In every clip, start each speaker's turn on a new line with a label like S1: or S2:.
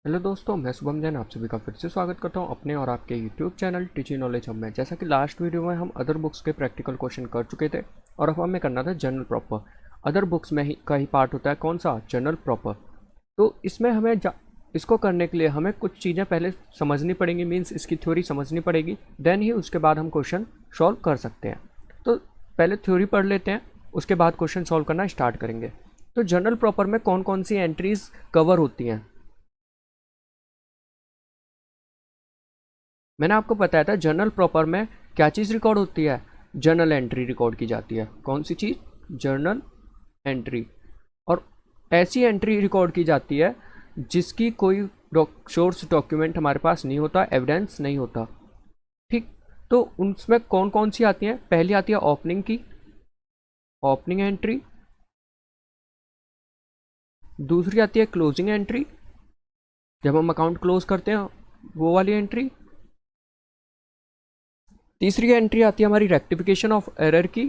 S1: Hello दोस्तों, मैं शुभम जैन आप सभी का फिर से स्वागत करता हूं अपने और आपके YouTube channel teaching knowledge hub में। जैसा कि लास्ट वीडियो में हम अदर बुक्स के प्रैक्टिकल क्वेश्चन कर चुके थे और अब हमें करना था जनरल प्रॉपर। अदर बुक्स में ही का ही पार्ट होता है कौन सा, जनरल प्रॉपर। तो इसमें हमें इसको करने के लिए हमें कुछ चीज़ें पहले समझनी पड़ेंगी, मीन्स इसकी थ्योरी समझनी पड़ेगी, देन ही उसके बाद हम क्वेश्चन सॉल्व कर सकते हैं। तो पहले थ्योरी पढ़ लेते हैं, उसके बाद क्वेश्चन सॉल्व करना स्टार्ट करेंगे। तो जनरल प्रॉपर में कौन कौन सी एंट्रीज कवर होती हैं, मैंने आपको बताया था। जनरल प्रॉपर में क्या चीज़ रिकॉर्ड होती है, जर्नल एंट्री रिकॉर्ड की जाती है। कौन सी चीज़, जर्नल एंट्री। और ऐसी एंट्री रिकॉर्ड की जाती है जिसकी कोई सोर्स डॉक्यूमेंट हमारे पास नहीं होता, एविडेंस नहीं होता। ठीक, तो उसमें कौन कौन सी आती हैं, पहली आती है ओपनिंग की, ओपनिंग एंट्री। दूसरी आती है क्लोजिंग एंट्री, जब हम अकाउंट क्लोज करते हैं वो वाली एंट्री। तीसरी एंट्री आती है हमारी रेक्टिफिकेशन ऑफ एरर की।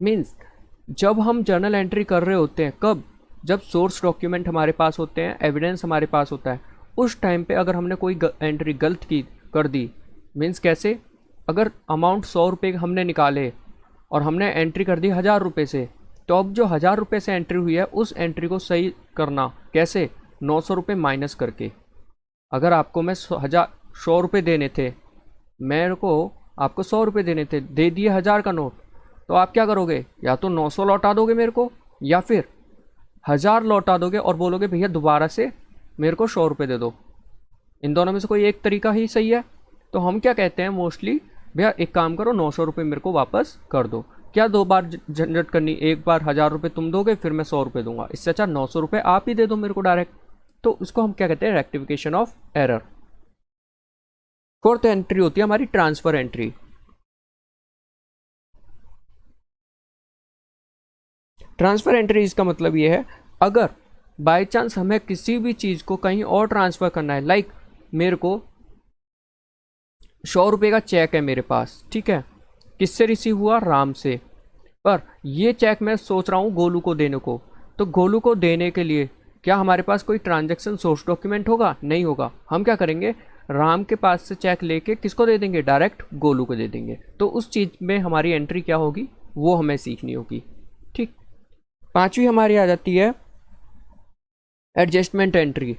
S1: मीन्स जब हम जर्नल एंट्री कर रहे होते हैं, कब, जब सोर्स डॉक्यूमेंट हमारे पास होते हैं, एविडेंस हमारे पास होता है, उस टाइम पे अगर हमने कोई एंट्री गलत की कर दी। मीन्स कैसे, अगर अमाउंट 100 रुपये हमने निकाले और हमने एंट्री कर दी 1000 रुपये से, तो अब जो 1000 रुपये से एंट्री हुई है उस एंट्री को सही करना कैसे, 900 रुपये माइनस करके। अगर आपको मैं 100 रुपये देने थे, मेरे को आपको 100 रुपये देने थे, दे दिए 1000 का नोट, तो आप क्या करोगे, या तो 900 लौटा दोगे मेरे को, या फिर 1000 लौटा दोगे और बोलोगे भैया दोबारा से मेरे को 100 रुपये दे दो। इन दोनों में से कोई एक तरीका ही सही है। तो हम क्या कहते हैं मोस्टली, भैया एक काम करो 900 रुपये मेरे को वापस कर दो। क्या दो बार झंझट करनी, एक बार 1000 रुपये तुम दोगे फिर मैं 100 रुपये दूंगा, इससे अच्छा 900 रुपये आप ही दे दो मेरे को डायरेक्ट। तो उसको हम क्या कहते हैं, rectification of error. Fourth entry होती है हमारी ट्रांसफर एंट्री। ट्रांसफर एंट्री इसका मतलब ये है, अगर बाय चांस हमें किसी भी चीज़ को कहीं और ट्रांसफ़र करना है, लाइक मेरे को 100 रुपये का चेक है मेरे पास, ठीक है, किससे रिसीव हुआ, राम से, पर ये चेक मैं सोच रहा हूँ गोलू को देने को। तो गोलू को देने के लिए क्या हमारे पास कोई ट्रांजैक्शन सोर्स डॉक्यूमेंट होगा, नहीं होगा। हम क्या करेंगे, राम के पास से चेक लेके किसको दे देंगे, डायरेक्ट गोलू को दे देंगे। तो उस चीज़ में हमारी एंट्री क्या होगी वो हमें सीखनी होगी। ठीक, पांचवी हमारी आ जाती है एडजस्टमेंट एंट्री।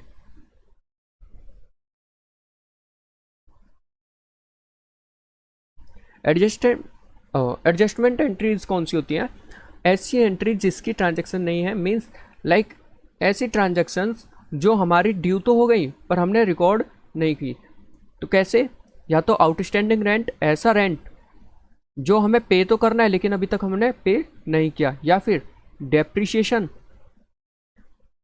S1: एडजस्टमेंट एंट्रीज कौन सी होती हैं, ऐसी एंट्री जिसकी ट्रांजैक्शन नहीं है, मींस लाइक ऐसी ट्रांजैक्शंस जो हमारी ड्यू तो हो गई पर हमने रिकॉर्ड नहीं की। तो कैसे, या तो आउटस्टैंडिंग रेंट, ऐसा रेंट जो हमें पे तो करना है लेकिन अभी तक हमने पे नहीं किया, या फिर डेप्रिसिएशन,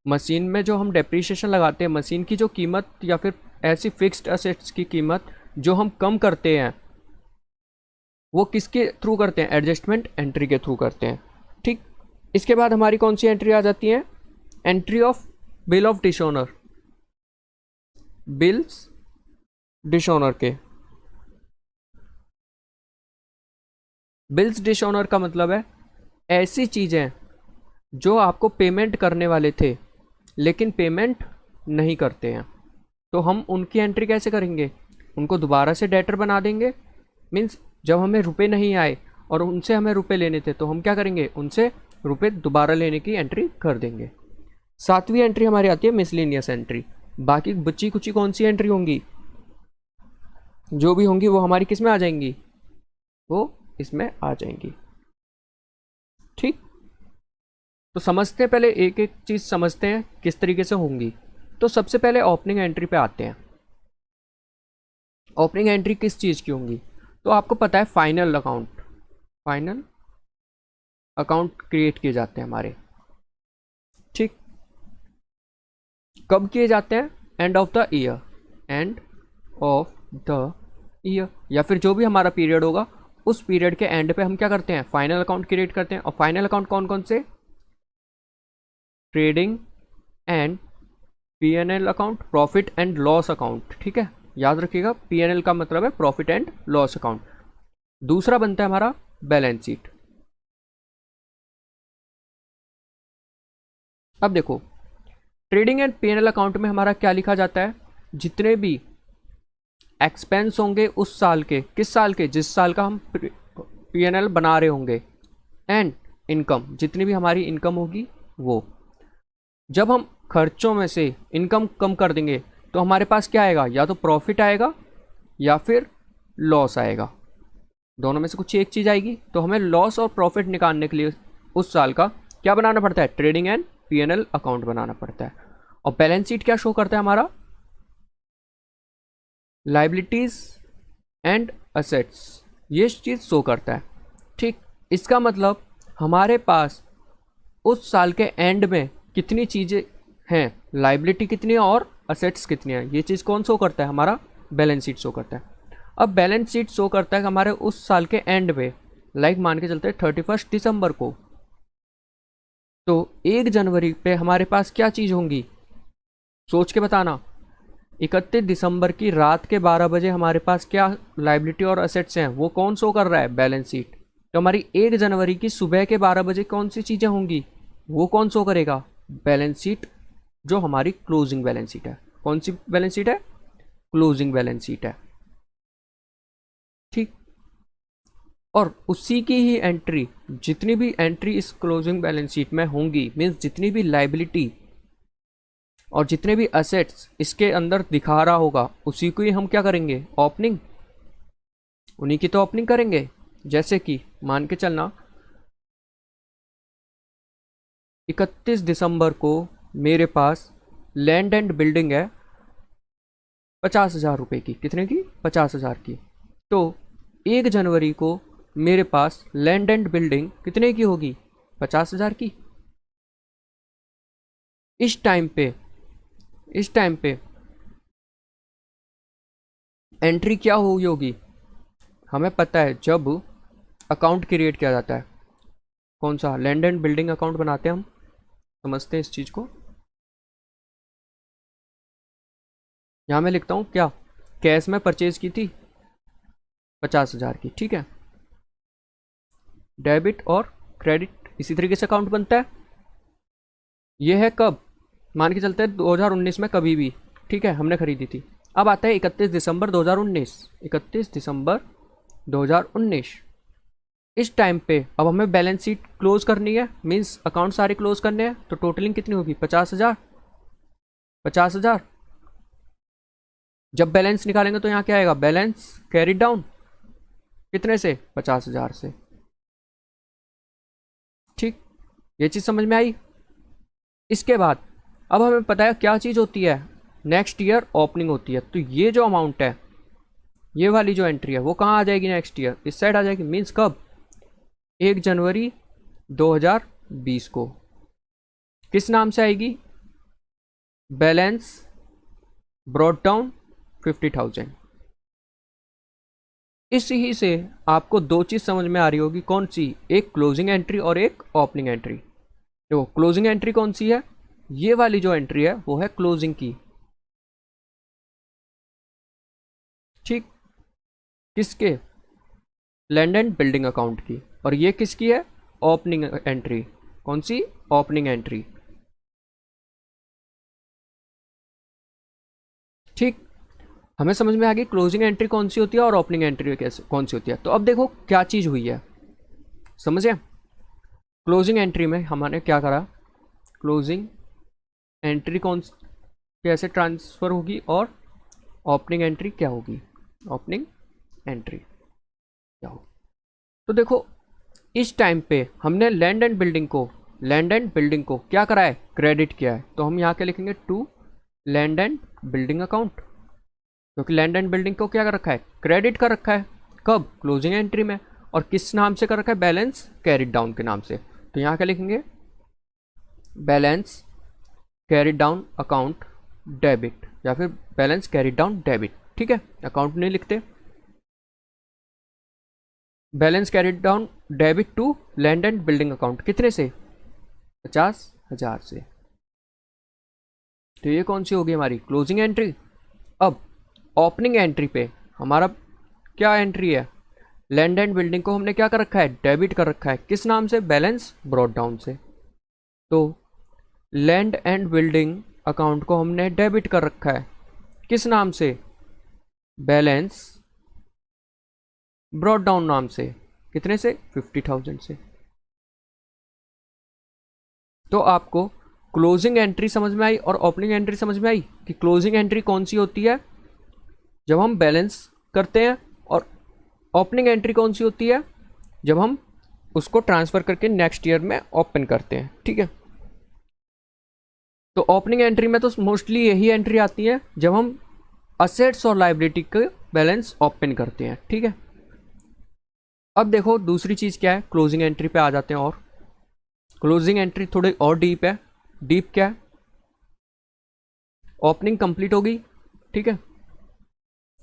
S1: मशीन में जो हम डेप्रिसिएशन लगाते हैं, मशीन की जो कीमत, या फिर ऐसी फिक्स्ड असेट्स की कीमत जो हम कम करते हैं, वो किसके थ्रू करते हैं, एडजस्टमेंट एंट्री के थ्रू करते हैं। ठीक, इसके बाद हमारी कौन सी एंट्री आ जाती है, entry of bill of dishonour. Bills dishonour के, बिल्स डिसऑनर का मतलब है ऐसी चीज़ें जो आपको पेमेंट करने वाले थे लेकिन पेमेंट नहीं करते हैं, तो हम उनकी एंट्री कैसे करेंगे, उनको दोबारा से डेटर बना देंगे। मीन्स जब हमें रुपए नहीं आए और उनसे हमें रुपए लेने थे तो हम क्या करेंगे, उनसे रुपए दोबारा लेने की एंट्री कर देंगे। सातवीं एंट्री हमारी आती है मिसलेनियस एंट्री। बाकी बच्ची कुची कौन सी एंट्री होंगी, जो भी होंगी वो हमारी किस में आ जाएंगी, वो इसमें आ जाएंगी। ठीक, तो समझते हैं, पहले एक एक चीज़ समझते हैं किस तरीके से होंगी। तो सबसे पहले ओपनिंग एंट्री पे आते हैं। ओपनिंग एंट्री किस चीज़ की होंगी, तो आपको पता है final account, final account create किए जाते हैं हमारे। ठीक, कब किए जाते हैं, end of the year, end of the year, या फिर जो भी हमारा पीरियड होगा उस पीरियड के एंड पे हम क्या करते हैं, फाइनल अकाउंट क्रिएट करते हैं। और फाइनल अकाउंट कौन कौन से, trading and PNL account, profit and loss account. ठीक है, याद रखिएगा पीएनएल का मतलब है प्रॉफिट एंड लॉस अकाउंट। दूसरा बनता है हमारा बैलेंस शीट। अब देखो, ट्रेडिंग एंड पीएनएल अकाउंट में हमारा क्या लिखा जाता है, जितने भी एक्सपेंस होंगे उस साल के, किस साल के, जिस साल का हम पीएनएल बना रहे होंगे, एंड इनकम, जितनी भी हमारी इनकम होगी वो। जब हम खर्चों में से इनकम कम कर देंगे तो हमारे पास क्या आएगा, या तो प्रॉफिट आएगा या फिर लॉस आएगा, दोनों में से कुछ एक चीज़ आएगी। तो हमें लॉस और प्रॉफिट निकालने के लिए उस साल का क्या बनाना पड़ता है, ट्रेडिंग एंड पीएनएल अकाउंट बनाना पड़ता है। और बैलेंस शीट क्या शो करता है हमारा, लाइबिलिटीज एंड असेट्स, ये चीज़ शो करता है। ठीक, इसका मतलब हमारे पास उस साल के एंड में कितनी चीज़ें हैं, लाइबिलिटी कितनी है और असेट्स कितनी है, ये चीज़ कौन शो करता है, हमारा बैलेंस शीट शो करता है। अब बैलेंस शीट शो करता है कि हमारे उस साल के एंड में, लाइक मान के चलते हैं 31 दिसंबर को, तो 1 जनवरी पे हमारे पास क्या चीज़ होंगी, सोच के बताना। 31 दिसंबर की रात के 12 बजे हमारे पास क्या लाइबिलिटी और असेट्स हैं, वो कौन शो कर रहा है, बैलेंस शीट। तो हमारी 1 जनवरी की सुबह के 12 बजे कौन सी चीज़ें होंगी, वो कौन शो करेगा, बैलेंस शीट, जो हमारी क्लोजिंग बैलेंस शीट है। कौन सी बैलेंस शीट है, क्लोजिंग बैलेंस शीट है। ठीक, और उसी की ही एंट्री, जितनी भी एंट्री इस क्लोजिंग बैलेंस शीट में होंगी, मीन्स जितनी भी लाइबिलिटी और जितने भी असेट्स इसके अंदर दिखा रहा होगा, उसी को ही हम क्या करेंगे, ओपनिंग, उन्हीं की तो ओपनिंग करेंगे। जैसे कि मान के चलना 31 दिसंबर को मेरे पास लैंड एंड बिल्डिंग है 50,000 रुपये की, कितने की, 50,000 की। तो 1 जनवरी को मेरे पास लैंड एंड बिल्डिंग कितने की होगी, 50,000 की। इस टाइम पे एंट्री क्या हुई होगी, हमें पता है जब अकाउंट क्रिएट किया जाता है, कौन सा, लैंड एंड बिल्डिंग अकाउंट बनाते हैं हम, समझते हैं इस चीज़ को। यहाँ मैं लिखता हूँ क्या, कैश में परचेज की थी 50,000 की, ठीक है। डेबिट और क्रेडिट इसी तरीके से अकाउंट बनता है। ये है कब, मान के चलते हैं 2019 में कभी भी, ठीक है, हमने खरीदी थी। अब आता है 31 दिसंबर 2019, 31 दिसंबर 2019। इस टाइम पे अब हमें बैलेंस शीट क्लोज करनी है, मींस अकाउंट सारे क्लोज करने हैं। तो टोटलिंग कितनी होगी, 50,000, 50,000। जब बैलेंस निकालेंगे तो यहाँ क्या आएगा, बैलेंस कैरिड डाउन, कितने से, 50,000 से। ठीक, ये चीज़ समझ में आई। इसके बाद अब हमें पता है क्या चीज़ होती है, नेक्स्ट ईयर ओपनिंग होती है। तो ये जो अमाउंट है, ये वाली जो एंट्री है, वो कहाँ आ जाएगी, नेक्स्ट ईयर, इस साइड आ जाएगी। मीन्स कब, 1 जनवरी 2020 को। किस नाम से आएगी, बैलेंस ब्रॉट डाउन 50,000। इसी ही से आपको दो चीज़ समझ में आ रही होगी, कौन सी, एक क्लोजिंग एंट्री और एक ओपनिंग एंट्री। देखो क्लोजिंग एंट्री कौन सी है, ये वाली जो एंट्री है वो है क्लोजिंग की। ठीक, किसके, लैंड एंड बिल्डिंग अकाउंट की। और ये किसकी है, ओपनिंग एंट्री, कौन सी, ओपनिंग एंट्री। ठीक, हमें समझ में आ गई क्लोजिंग एंट्री कौन सी होती है और ओपनिंग एंट्री कैसे कौन सी होती है। तो अब देखो क्या चीज़ हुई है, समझे। क्लोजिंग एंट्री में हमने क्या करा, क्लोजिंग एंट्री कौन कैसे ट्रांसफ़र होगी और ओपनिंग एंट्री क्या होगी, ओपनिंग एंट्री क्या होगी। तो देखो इस टाइम पे हमने लैंड एंड बिल्डिंग को क्या करा है, क्रेडिट किया है। तो हम यहाँ क्या लिखेंगे, to land and building account, क्योंकि लैंड एंड बिल्डिंग को क्या कर रखा है, क्रेडिट कर रखा है। कब, क्लोजिंग एंट्री में। और किस नाम से कर रखा है, बैलेंस कैरिड डाउन के नाम से। तो यहाँ क्या लिखेंगे, balance carried down account debit, या फिर बैलेंस कैरिड डाउन डेबिट। ठीक है, अकाउंट नहीं लिखते, balance carried down debit to land and building account, कितने से, 50,000 से। तो ये कौन सी होगी हमारी क्लोजिंग एंट्री। अब ओपनिंग एंट्री पे हमारा क्या एंट्री है, लैंड एंड बिल्डिंग को हमने क्या कर रखा है, डेबिट कर रखा है, किस नाम से, बैलेंस ब्रॉट डाउन से। तो लैंड एंड बिल्डिंग अकाउंट को हमने डेबिट कर रखा है, किस नाम से? बैलेंस ब्रॉट डाउन नाम से। कितने से? 50,000 से। तो आपको क्लोजिंग एंट्री समझ में आई और ओपनिंग एंट्री समझ में आई कि क्लोजिंग एंट्री कौन सी होती है जब हम बैलेंस करते हैं, और ओपनिंग एंट्री कौन सी होती है जब हम उसको ट्रांसफ़र करके नेक्स्ट ईयर में ओपन करते हैं। ठीक है, तो ओपनिंग एंट्री में तो मोस्टली यही एंट्री आती है जब हम असेट्स और लाइबिलिटी के बैलेंस ओपन करते हैं। ठीक है, अब देखो दूसरी चीज़ क्या है, क्लोजिंग एंट्री पे आ जाते हैं। और क्लोजिंग एंट्री थोड़ी और डीप है। डीप क्या है? ओपनिंग कंप्लीट होगी, ठीक है,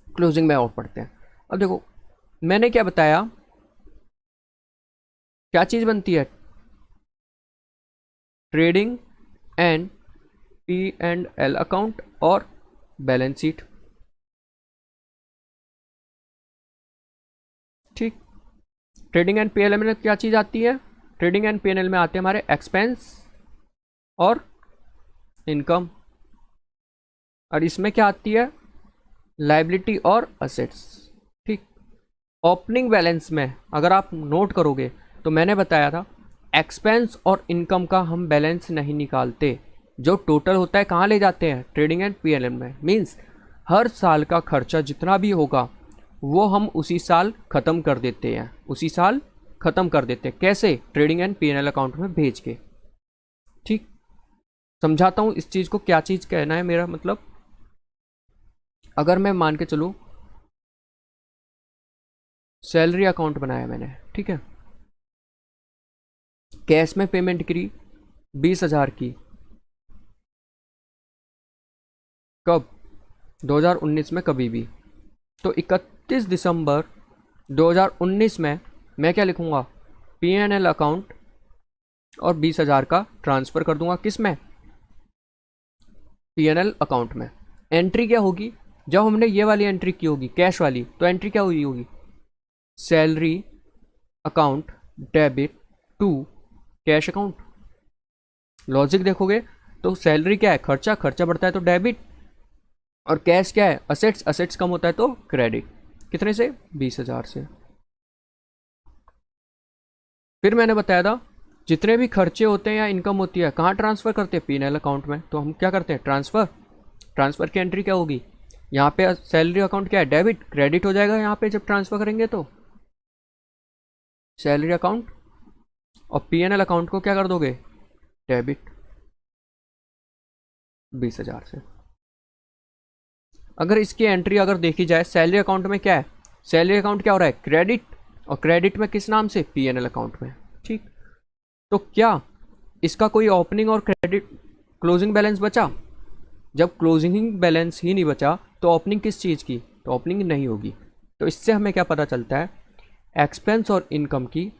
S1: क्लोजिंग में और पढ़ते हैं। अब देखो मैंने क्या बताया, क्या चीज़ बनती है? ट्रेडिंग एंड P&L अकाउंट और बैलेंस शीट। ठीक, ट्रेडिंग एंड P&L में क्या चीज़ आती है? ट्रेडिंग एंड P&L में आते हैं हमारे एक्सपेंस और इनकम, और इसमें क्या आती है? लाइबिलिटी और असेट्स। ठीक, ओपनिंग बैलेंस में अगर आप नोट करोगे तो मैंने बताया था एक्सपेंस और इनकम का हम बैलेंस नहीं निकालते, जो टोटल होता है कहाँ ले जाते हैं? ट्रेडिंग एंड P&L में। मींस हर साल का खर्चा जितना भी होगा वो हम उसी साल ख़त्म कर देते हैं, उसी साल ख़त्म कर देते हैं। कैसे? ट्रेडिंग एंड P&L अकाउंट में भेज के। ठीक, समझाता हूँ इस चीज़ को, क्या चीज़ कहना है मेरा मतलब। अगर मैं मान के चलूँ सैलरी अकाउंट बनाया मैंने, ठीक है, कैश में पेमेंट करी 20,000 की, कब? 2019 में कभी भी। तो 31 दिसंबर 2019 में मैं क्या लिखूँगा? P&L अकाउंट और 20,000 का ट्रांसफ़र कर दूंगा, किस में? P&L अकाउंट में। एंट्री क्या होगी? जब हमने ये वाली एंट्री की होगी कैश वाली, तो एंट्री क्या हुई होगी? Salary account debit to cash account. Logic देखोगे तो सैलरी क्या है? खर्चा, खर्चा बढ़ता है तो डेबिट, और कैश क्या है? असेट्स, असेट्स कम होता है तो क्रेडिट। कितने से? 20,000 से। फिर मैंने बताया था जितने भी खर्चे होते हैं या इनकम होती है कहाँ ट्रांसफ़र करते हैं? P&L अकाउंट में। तो हम क्या करते हैं? ट्रांसफ़र। ट्रांसफ़र की एंट्री क्या होगी? यहाँ पे सैलरी अकाउंट क्या है? डेबिट, क्रेडिट हो जाएगा यहाँ पे जब ट्रांसफ़र करेंगे तो सैलरी अकाउंट, और P&L अकाउंट को क्या कर दोगे? डेबिट 20,000 से। अगर इसकी एंट्री अगर देखी जाए, सैलरी अकाउंट में क्या है? सैलरी अकाउंट क्या हो रहा है? क्रेडिट, और क्रेडिट में किस नाम से? P&L अकाउंट में। ठीक, तो क्या इसका कोई ओपनिंग और क्रेडिट क्लोजिंग बैलेंस बचा? जब क्लोजिंग बैलेंस ही नहीं बचा तो ओपनिंग किस चीज़ की? तो ओपनिंग नहीं होगी। तो इससे हमें क्या पता चलता है? एक्सपेंस और इनकम की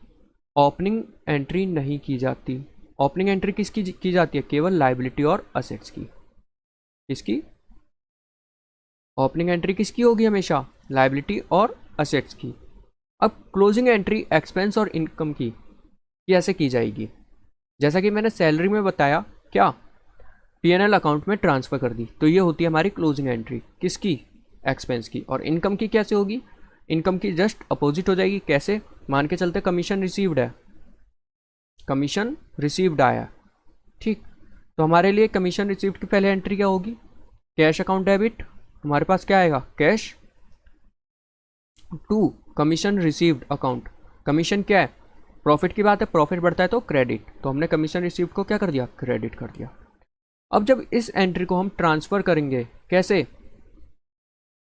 S1: ओपनिंग एंट्री नहीं की जाती। ओपनिंग एंट्री किसकी की जाती है? केवल लाइबिलिटी और असेट्स की। किसकी? ओपनिंग एंट्री किसकी होगी? हमेशा लाइबिलिटी और असेट्स की। अब क्लोजिंग एंट्री एक्सपेंस और इनकम की कैसे की जाएगी? जैसा कि मैंने सैलरी में बताया, क्या? P&L अकाउंट में ट्रांसफ़र कर दी, तो ये होती है हमारी क्लोजिंग एंट्री। किसकी? एक्सपेंस की। और इनकम की कैसे होगी? इनकम की जस्ट अपोजिट हो जाएगी। कैसे? मान के चलते कमीशन रिसीव्ड है, कमीशन रिसीव्ड आया, ठीक, तो हमारे लिए कमीशन रिसीव्ड की पहले एंट्री क्या होगी? Cash account debit. हमारे पास क्या आएगा? Cash to commission received account. Commission क्या है? प्रॉफिट की बात है, प्रॉफिट बढ़ता है तो क्रेडिट, तो हमने कमीशन रिसीव्ड को क्या कर दिया? क्रेडिट कर दिया। अब जब इस एंट्री को हम ट्रांसफ़र करेंगे, कैसे?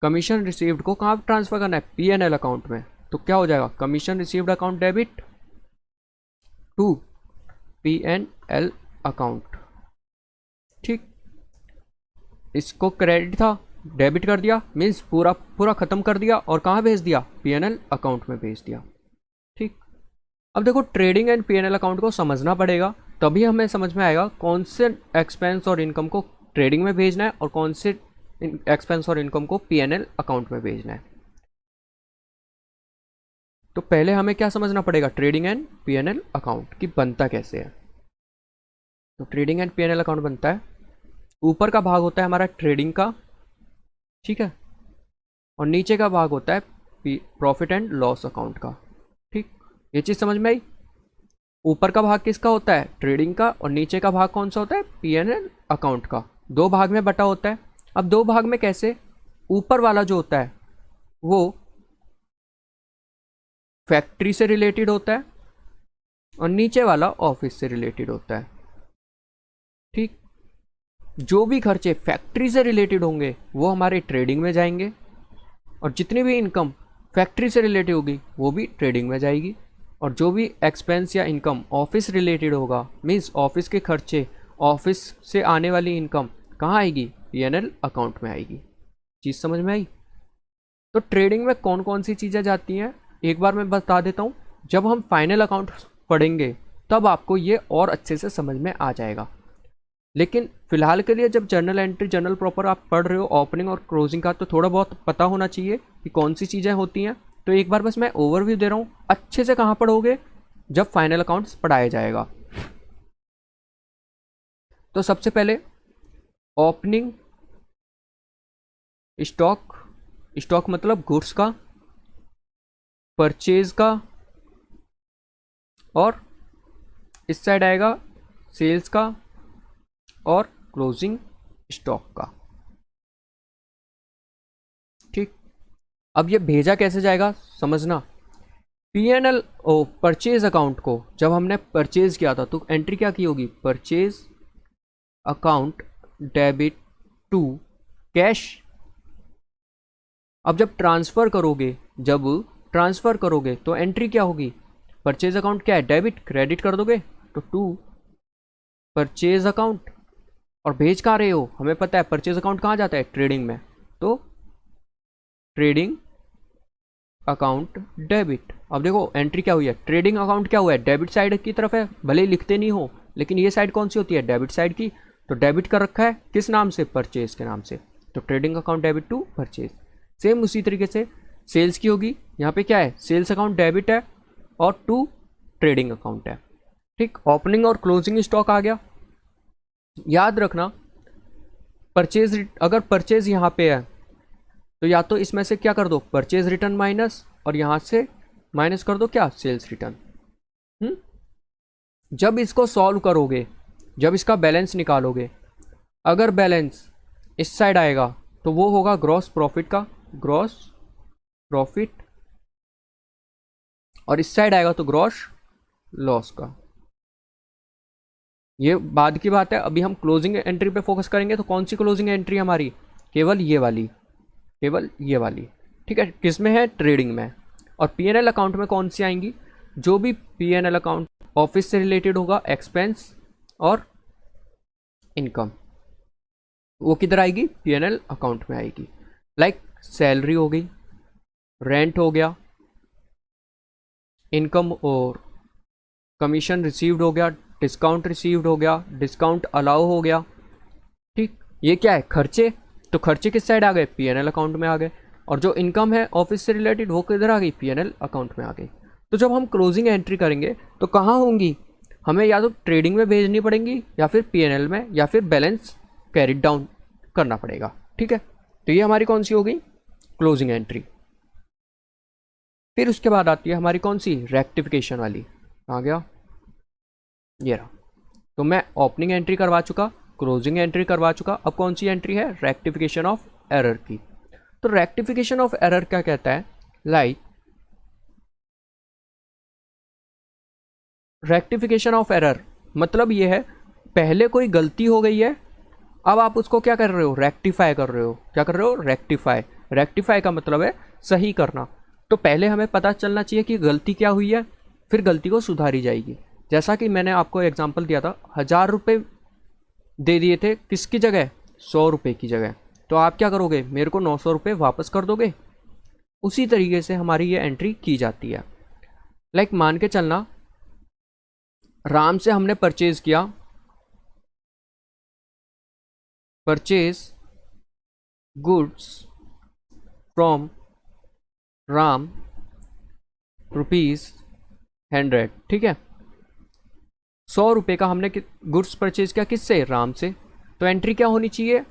S1: कमीशन रिसीव्ड को कहाँ ट्रांसफ़र करना है? P&L अकाउंट में। तो क्या हो जाएगा? Commission received account debit to P&L account. ठीक, इसको क्रेडिट था, डेबिट कर दिया, मीन्स पूरा पूरा ख़त्म कर दिया, और कहाँ भेज दिया? P&L अकाउंट में भेज दिया। ठीक, अब देखो ट्रेडिंग एंड P&L अकाउंट को समझना पड़ेगा, तभी हमें समझ में आएगा कौन से एक्सपेंस और इनकम को ट्रेडिंग में भेजना है और कौन से एक्सपेंस और इनकम को P&L अकाउंट में भेजना है। तो पहले हमें क्या समझना पड़ेगा? ट्रेडिंग एंड P&L अकाउंट की बनता कैसे है। तो ट्रेडिंग एंड पीएनएल अकाउंट बनता है। ऊपर का भाग होता है हमारा ट्रेडिंग का, ठीक है, और नीचे का भाग होता है प्रॉफिट एंड लॉस अकाउंट का। ठीक, ये चीज़ समझ में आई। ऊपर का भाग किसका होता है? ट्रेडिंग का, और नीचे का भाग कौन सा होता है? पीएनएल अकाउंट का। दो भाग में बटा होता है। अब दो भाग में कैसे? ऊपर वाला जो होता है वो फैक्ट्री से रिलेटेड होता है और नीचे वाला ऑफिस से रिलेटेड होता है। ठीक, जो भी खर्चे फैक्ट्री से रिलेटेड होंगे वो हमारे ट्रेडिंग में जाएंगे, और जितनी भी इनकम फैक्ट्री से रिलेटेड होगी वो भी ट्रेडिंग में जाएगी, और जो भी एक्सपेंस या इनकम ऑफिस रिलेटेड होगा, मीन्स ऑफिस के खर्चे, ऑफिस से आने वाली इनकम कहाँ आएगी? पीएनएल अकाउंट में आएगी। चीज़ समझ में आई? तो ट्रेडिंग में कौन कौन सी चीज़ें जाती हैं एक बार मैं बता देता हूँ। जब हम फाइनल अकाउंट पढ़ेंगे तब आपको ये और अच्छे से समझ में आ जाएगा, लेकिन फिलहाल के लिए जब जर्नल एंट्री, जर्नल प्रॉपर आप पढ़ रहे हो ओपनिंग और क्लोजिंग का, तो थोड़ा बहुत पता होना चाहिए कि कौन सी चीज़ें होती हैं। तो एक बार बस मैं ओवरव्यू दे रहा हूँ, अच्छे से कहाँ पढ़ोगे? जब फाइनल अकाउंट्स पढ़ाया जाएगा। तो सबसे पहले ओपनिंग स्टॉक, स्टॉक मतलब गुड्स का, परचेज का, और इस साइड आएगा सेल्स का और क्लोजिंग स्टॉक का। ठीक, अब ये भेजा कैसे जाएगा समझना। पीएनएल ओ परचेज अकाउंट को जब हमने परचेज किया था तो एंट्री क्या की होगी? Purchase account debit to cash. अब जब ट्रांसफ़र करोगे, तो एंट्री क्या होगी? परचेज अकाउंट क्या है? डेबिट, क्रेडिट कर दोगे तो टू परचेज अकाउंट। और भेज कहाँ रहे हो? हमें पता है परचेज अकाउंट कहाँ जाता है? ट्रेडिंग में, तो ट्रेडिंग अकाउंट डेबिट। अब देखो एंट्री क्या हुई है? ट्रेडिंग अकाउंट क्या हुआ है? डेबिट साइड की तरफ है, भले ही लिखते नहीं हो, लेकिन ये साइड कौन सी होती है? डेबिट साइड की। तो डेबिट कर रखा है किस नाम से? परचेज के नाम से। तो trading account debit to purchase. Same उसी तरीके से सेल्स की होगी। यहाँ पे क्या है? सेल्स अकाउंट डेबिट है और टू ट्रेडिंग अकाउंट है। ठीक, ओपनिंग और क्लोजिंग स्टॉक आ गया। याद रखना परचेज, अगर परचेज यहाँ पे है तो या तो इसमें से क्या कर दो? परचेज रिटर्न माइनस, और यहाँ से माइनस कर दो क्या? Sales return. जब इसको सॉल्व करोगे, जब इसका बैलेंस निकालोगे, अगर बैलेंस इस साइड आएगा तो वो होगा ग्रॉस प्रॉफिट का, ग्रॉस प्रॉफिट, और इस साइड आएगा तो ग्रॉस लॉस का। ये बाद की बात है, अभी हम क्लोजिंग एंट्री पे फोकस करेंगे। तो कौन सी क्लोजिंग एंट्री हमारी? केवल ये वाली, केवल ये वाली। ठीक है, किस में है? ट्रेडिंग में। और पीएनएल अकाउंट में कौन सी आएंगी? जो भी पीएनएल अकाउंट ऑफिस से रिलेटेड होगा, एक्सपेंस और इनकम, वो किधर आएगी? पीएनएल अकाउंट में आएगी। लाइक सैलरी हो गई, रेंट हो गया, इनकम और कमीशन रिसीव्ड हो गया, डिस्काउंट रिसीव्ड हो गया, डिस्काउंट अलाउ हो गया। ठीक, ये क्या है? खर्चे। तो खर्चे किस साइड आ गए? पीएनएल अकाउंट में आ गए। और जो इनकम है ऑफिस से रिलेटेड वो किधर आ गई? पीएनएल अकाउंट में आ गई। तो जब हम क्लोजिंग एंट्री करेंगे तो कहाँ होंगी? हमें या तो ट्रेडिंग में भेजनी पड़ेंगी, या फिर पीएनएल में, या फिर बैलेंस कैरी डाउन करना पड़ेगा। ठीक है, तो ये हमारी कौन सी हो गई? Closing entry. फिर उसके बाद आती है हमारी कौन सी? रेक्टिफिकेशन वाली। आ गया ये रहा। तो मैं ओपनिंग एंट्री करवा चुका, क्लोजिंग एंट्री करवा चुका, अब कौन सी एंट्री है? रेक्टिफिकेशन ऑफ एरर की। तो रेक्टिफिकेशन ऑफ एरर क्या कहता है? लाइक रेक्टिफिकेशन ऑफ एरर मतलब ये है, पहले कोई गलती हो गई है, अब आप उसको क्या कर रहे हो? रेक्टिफाई कर रहे हो। क्या कर रहे हो? रेक्टिफाई। रेक्टिफाई का मतलब है सही करना। तो पहले हमें पता चलना चाहिए कि गलती क्या हुई है, फिर गलती को सुधारी जाएगी। जैसा कि मैंने आपको एग्जांपल दिया था, 1000 रुपये दे दिए थे किसकी जगह? 100 रुपये की जगह। तो आप क्या करोगे? मेरे को 900 रुपये वापस कर दोगे। उसी तरीके से हमारी ये एंट्री की जाती है। लाइक मान के चलना, राम से हमने परचेज किया, परचेज गुड्स फ्रॉम राम ₹100। ठीक है, 100 रुपये का हमने गुड्स परचेज किया किससे, राम से। तो एंट्री क्या होनी चाहिए,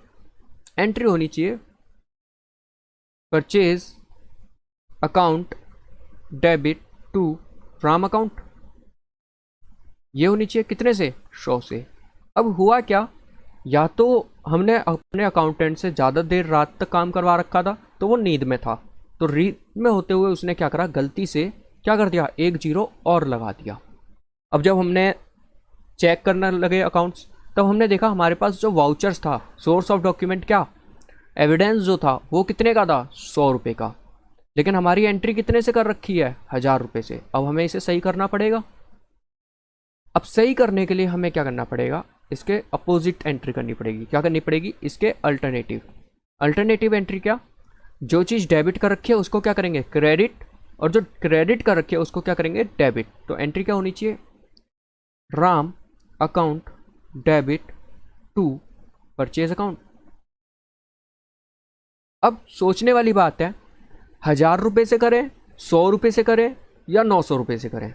S1: एंट्री होनी चाहिए purchase account debit to Ram account, ये होनी चाहिए कितने से, 100 से। अब हुआ क्या, या तो हमने अपने अकाउंटेंट से ज़्यादा देर रात तक काम करवा रखा था, तो वो नींद में था, तो नींद में होते हुए उसने क्या करा, गलती से क्या कर दिया, 1 0 और लगा दिया। अब जब हमने चेक करने लगे अकाउंट्स, तब हमने देखा हमारे पास जो वाउचर्स था, सोर्स ऑफ डॉक्यूमेंट क्या, एविडेंस जो था वो कितने का था, 100 रुपये का, लेकिन हमारी एंट्री कितने से कर रखी है, 1000 रुपये से। अब हमें इसे सही करना पड़ेगा। अब सही करने के लिए हमें क्या करना पड़ेगा, इसके अपोजिट एंट्री करनी पड़ेगी। क्या करनी पड़ेगी, इसके अल्टरनेटिव। अल्टरनेटिव एंट्री क्या, जो चीज़ डेबिट कर रखी है उसको क्या करेंगे, क्रेडिट, और जो क्रेडिट कर रखी है उसको क्या करेंगे, डेबिट। तो एंट्री क्या होनी चाहिए, Ram account debit to purchase account. अब सोचने वाली बात है, 1000 रुपये से करें, 100 रुपये से करें, या 900 रुपये से करें।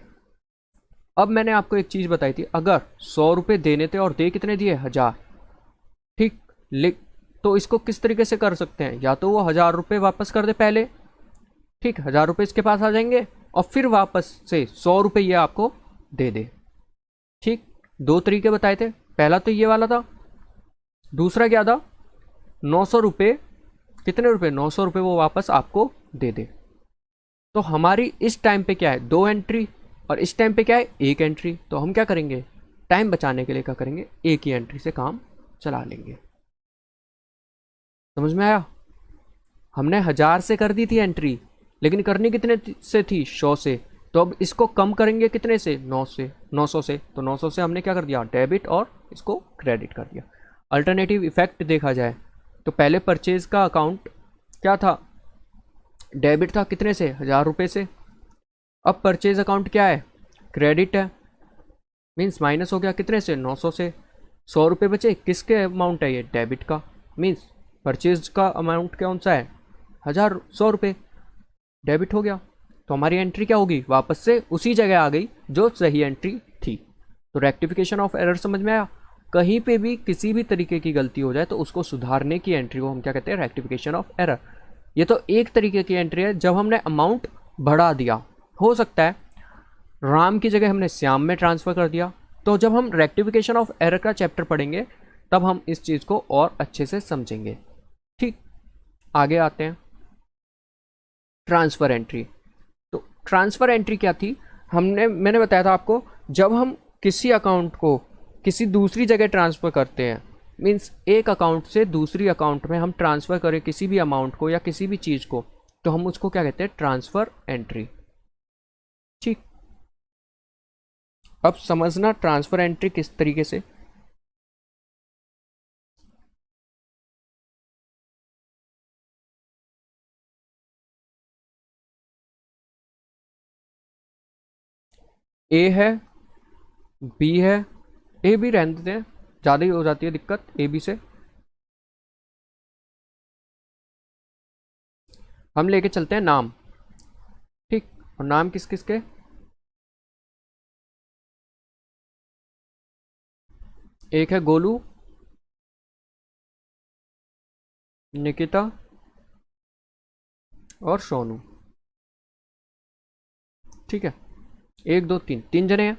S1: अब मैंने आपको एक चीज़ बताई थी, अगर 100 रुपये देने थे और दे कितने दिए, 1000, ठीक, लिख, तो इसको किस तरीके से कर सकते हैं, या तो वो 1000 रुपये वापस कर दे पहले, ठीक, 1000 रुपये इसके पास आ जाएंगे, और फिर वापस से 100 रुपये ये आपको दे दे, ठीक। 2 तरीके बताए थे, पहला तो ये वाला था, दूसरा क्या था, 900 रुपये, कितने रुपये, 900 रुपये वो वापस आपको दे दे। तो हमारी इस टाइम पे क्या है, 2 एंट्री, और इस टाइम पे क्या है, 1 एंट्री। तो हम क्या करेंगे, टाइम बचाने के लिए क्या करेंगे, एक ही एंट्री से काम चला लेंगे। समझ में आया, हमने 1000 से कर दी थी एंट्री, लेकिन करनी कितने से थी, 100 से। तो अब इसको कम करेंगे कितने से, 900 से। तो 900 से हमने क्या कर दिया, डेबिट, और इसको क्रेडिट कर दिया। अल्टरनेटिव इफेक्ट देखा जाए तो पहले परचेज का अकाउंट क्या था, डेबिट था, कितने से, 1000 रुपये से। अब परचेज अकाउंट क्या है, क्रेडिट है, मीन्स माइनस हो गया कितने से, 900 से। 100 रुपये बचे, किसके अमाउंट है ये, डेबिट का, मीन्स परचेज का अमाउंट कौन सा है, 100 रुपये, डेबिट हो गया। तो हमारी एंट्री क्या होगी, वापस से उसी जगह आ गई जो सही एंट्री थी। तो रेक्टिफिकेशन ऑफ एरर समझ में आया। कहीं पे भी किसी भी तरीके की गलती हो जाए तो उसको सुधारने की एंट्री को हम क्या कहते हैं, रेक्टिफिकेशन ऑफ एरर। ये तो एक तरीके की एंट्री है जब हमने अमाउंट बढ़ा दिया, हो सकता है राम की जगह हमने श्याम में ट्रांसफ़र कर दिया। तो जब हम रेक्टिफिकेशन ऑफ एरर का चैप्टर पढ़ेंगे तब हम इस चीज़ को और अच्छे से समझेंगे, ठीक। आगे आते हैं, ट्रांसफ़र एंट्री। तो ट्रांसफ़र एंट्री क्या थी, मैंने बताया था आपको, जब हम किसी अकाउंट को किसी दूसरी जगह ट्रांसफ़र करते हैं, मीन्स एक अकाउंट से दूसरी अकाउंट में हम ट्रांसफ़र करें किसी भी अमाउंट को या किसी भी चीज़ को, तो हम उसको क्या कहते हैं, ट्रांसफ़र एंट्री, ठीक। अब समझना ट्रांसफ़र एंट्री किस तरीके से। ए है, बी है, ए भी रहने देते हैं, ज़्यादा ही हो जाती है दिक्कत ए बी से। हम लेके चलते हैं नाम, ठीक। और नाम किस किस के, एक है गोलू, निकिता और सोनू, ठीक है। 1 2 3, 3 जने हैं।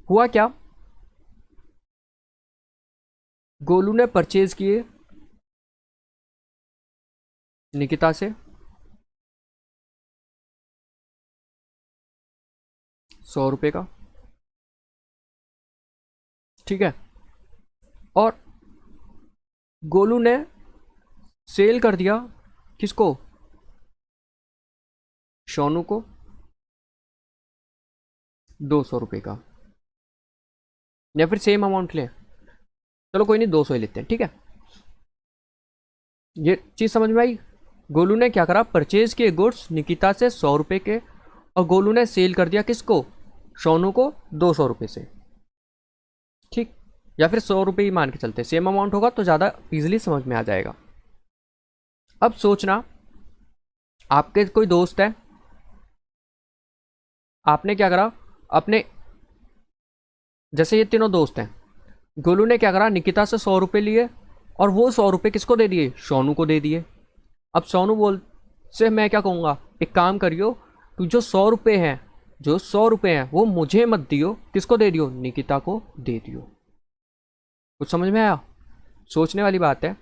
S1: हुआ क्या, गोलू ने परचेज किए निकिता से 100 रुपये का, ठीक है। और गोलू ने सेल कर दिया किसको, सोनू को 200 रुपये का, या फिर सेम अमाउंट लें, चलो कोई नहीं 200 ही लेते हैं, ठीक है। ये चीज़ समझ में आई। गोलू ने क्या करा, परचेज किए गुड्स निकिता से 100 रुपये के, और गोलू ने सेल कर दिया किसको, सोनू को 200 रुपये से, ठीक। या फिर 100 रुपये ही मान के चलते, सेम अमाउंट होगा तो ज़्यादा इजीली समझ में आ जाएगा। अब सोचना, आपके कोई दोस्त है, आपने क्या करा, अपने जैसे ये तीनों दोस्त हैं, गोलू ने क्या करा, निकिता से 100 रुपये लिए और वो 100 रुपये किसको दे दिए, सोनू को दे दिए। अब सोनू बोल से मैं क्या कहूँगा, एक काम करियो, तू जो 100 रुपये हैं, जो 100 रुपये हैं वो मुझे मत दियो, किसको दे दियो, निकिता को दे दियो। कुछ समझ में आया? सोचने वाली बात है।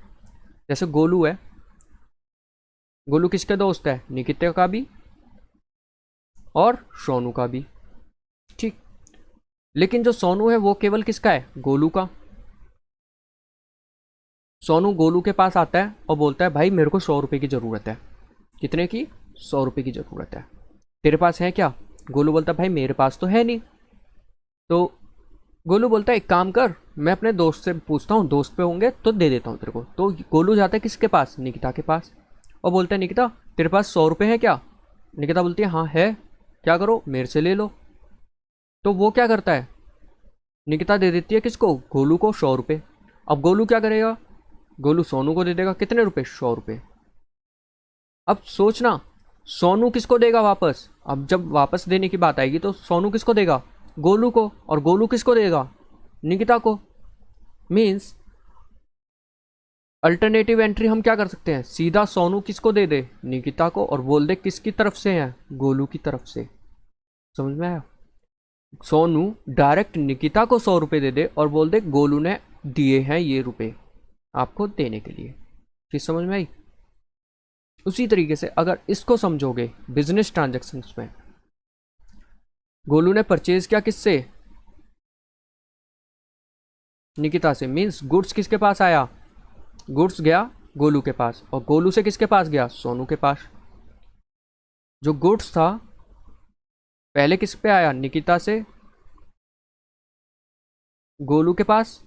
S1: जैसे गोलू है, गोलू किसके दोस्त है, निकिता का भी और सोनू का भी, ठीक। लेकिन जो सोनू है वो केवल किसका है, गोलू का। सोनू गोलू के पास आता है और बोलता है भाई मेरे को 100 रुपये की ज़रूरत है। कितने की, 100 रुपये की ज़रूरत है, तेरे पास है क्या? गोलू बोलता है भाई मेरे पास तो है नहीं। तो गोलू बोलता है एक काम कर, मैं अपने दोस्त से पूछता हूँ, दोस्त पे होंगे तो दे देता हूँ तेरे को। तो गोलू जाता है किसके पास, निकिता के पास, और बोलता है निकिता तेरे पास 100 रुपये है क्या? निकिता बोलती है हाँ है, क्या करो, मेरे से ले लो। तो वो क्या करता है, निकिता दे देती है किसको, गोलू को 100 रुपये। अब गोलू क्या करेगा, गोलू सोनू को दे देगा कितने रुपए, 100 रुपये। अब सोचना, सोनू किसको देगा वापस, अब जब वापस देने की बात आएगी तो सोनू किसको देगा, गोलू को, और गोलू किसको देगा, निकिता को। मीन्स अल्टरनेटिव एंट्री हम क्या कर सकते हैं, सीधा सोनू किसको दे दे, निकिता को, और बोल दे किसकी तरफ से है, गोलू की तरफ से। समझ में आया? सोनू डायरेक्ट निकिता को 100 रुपये दे दे और बोल दे गोलू ने दिए हैं ये रुपए आपको देने के लिए। चीज समझ में आई? उसी तरीके से अगर इसको समझोगे बिजनेस ट्रांजैक्शंस में, गोलू ने परचेज किया किससे, निकिता से। मीन्स गुड्स किसके पास आया, गुड्स गया गोलू के पास, और गोलू से किसके पास गया, सोनू के पास। जो गुड्स था पहले किस पे आया, निकिता से गोलू के पास,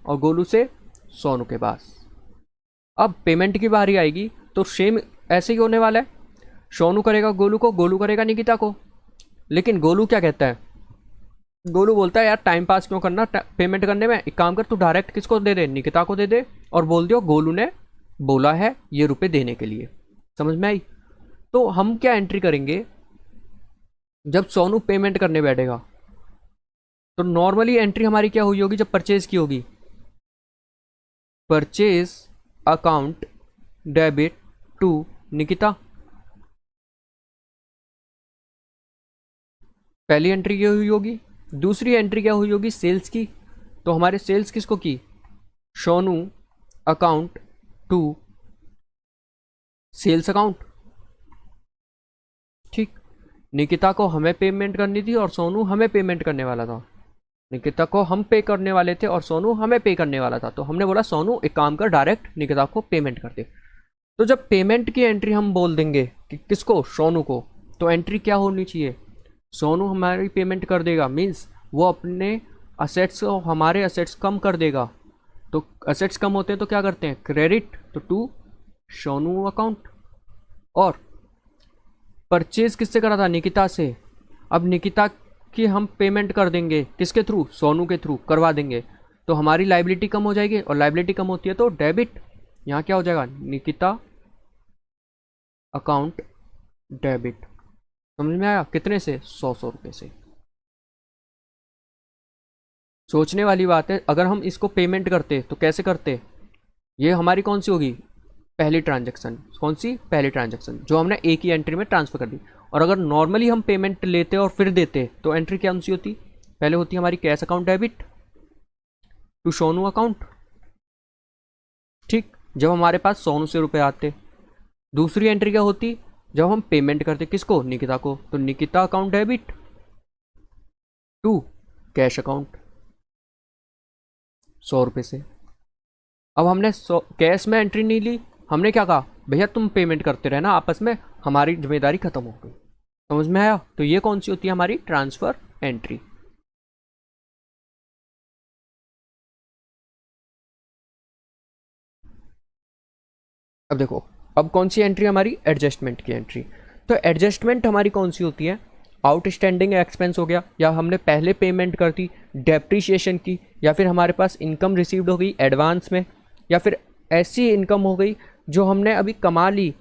S1: और गोलू से सोनू के पास। अब पेमेंट की बारी आएगी तो सेम ऐसे ही होने वाला है, सोनू करेगा गोलू को, गोलू करेगा निकिता को। लेकिन गोलू क्या कहता है, गोलू बोलता है यार टाइम पास क्यों करना पेमेंट करने में, एक काम कर तू डायरेक्ट किसको दे दे, निकिता को दे दे, और बोल दियो गोलू ने बोला है ये रुपए देने के लिए। समझ में आई? तो हम क्या एंट्री करेंगे, जब सोनू पेमेंट करने बैठेगा तो नॉर्मली एंट्री हमारी क्या हुई होगी, जब परचेज की होगी, purchase account debit to Nikita. पहली एंट्री क्या हुई होगी। दूसरी एंट्री क्या हुई होगी, सेल्स की। तो हमारे सेल्स किसको की, Sonu account to sales account, ठीक। निकिता को हमें पेमेंट करनी थी और सोनू हमें पेमेंट करने वाला था। निकिता को हम पे करने वाले थे और सोनू हमें पे करने वाला था। तो हमने बोला सोनू एक काम कर डायरेक्ट निकिता को पेमेंट कर दे। तो जब पेमेंट की एंट्री हम बोल देंगे कि किसको, सोनू को, तो एंट्री क्या होनी चाहिए, सोनू हमारी पेमेंट कर देगा। मीन्स वो अपने असेट्स को हमारे असेट्स कम कर देगा। तो असेट्स कम होते हैं तो क्या करते हैं, क्रेडिट तो टू सोनू अकाउंट। और परचेज किससे करा था, निकिता से। अब निकिता की हम पेमेंट कर देंगे किसके थ्रू, सोनू के थ्रू करवा देंगे। तो हमारी लाइबिलिटी कम हो जाएगी, और लाइबिलिटी कम होती है तो डेबिट। यहाँ क्या हो जाएगा, निकिता अकाउंट डेबिट। समझ में आया? कितने से, 100 रुपये से। सोचने वाली बात है, अगर हम इसको पेमेंट करते तो कैसे करते, ये हमारी कौन सी होगी, पहली ट्रांजैक्शन। कौन सी, पहली ट्रांजैक्शन जो हमने एक ही एंट्री में ट्रांसफर कर दी। और अगर नॉर्मली हम पेमेंट लेते और फिर देते तो एंट्री कौन सी होती, पहले होती हमारी cash account debit to Sonu account, ठीक। जब हमारे पास सोनू से रुपए आते। दूसरी एंट्री क्या होती, जब हम पेमेंट करते किसको, निकिता को, तो Nikita account debit to cash account 100 रुपये से। अब हमने कैश में एंट्री नहीं ली, हमने क्या कहा, भैया तुम पेमेंट करते रहना आपस में, हमारी जिम्मेदारी खत्म हो गई। समझ में आया? तो ये कौन सी होती है, हमारी ट्रांसफर एंट्री। अब देखो, अब कौन सी एंट्री हमारी, एडजस्टमेंट की एंट्री। तो एडजस्टमेंट हमारी कौन सी होती है, आउटस्टैंडिंग एक्सपेंस हो गया, या हमने पहले पेमेंट कर दी डेप्रीशिएशन की, या फिर हमारे पास इनकम रिसीव्ड हो गई एडवांस में, या फिर ऐसी इनकम हो गई जो हमने अभी कमा ली,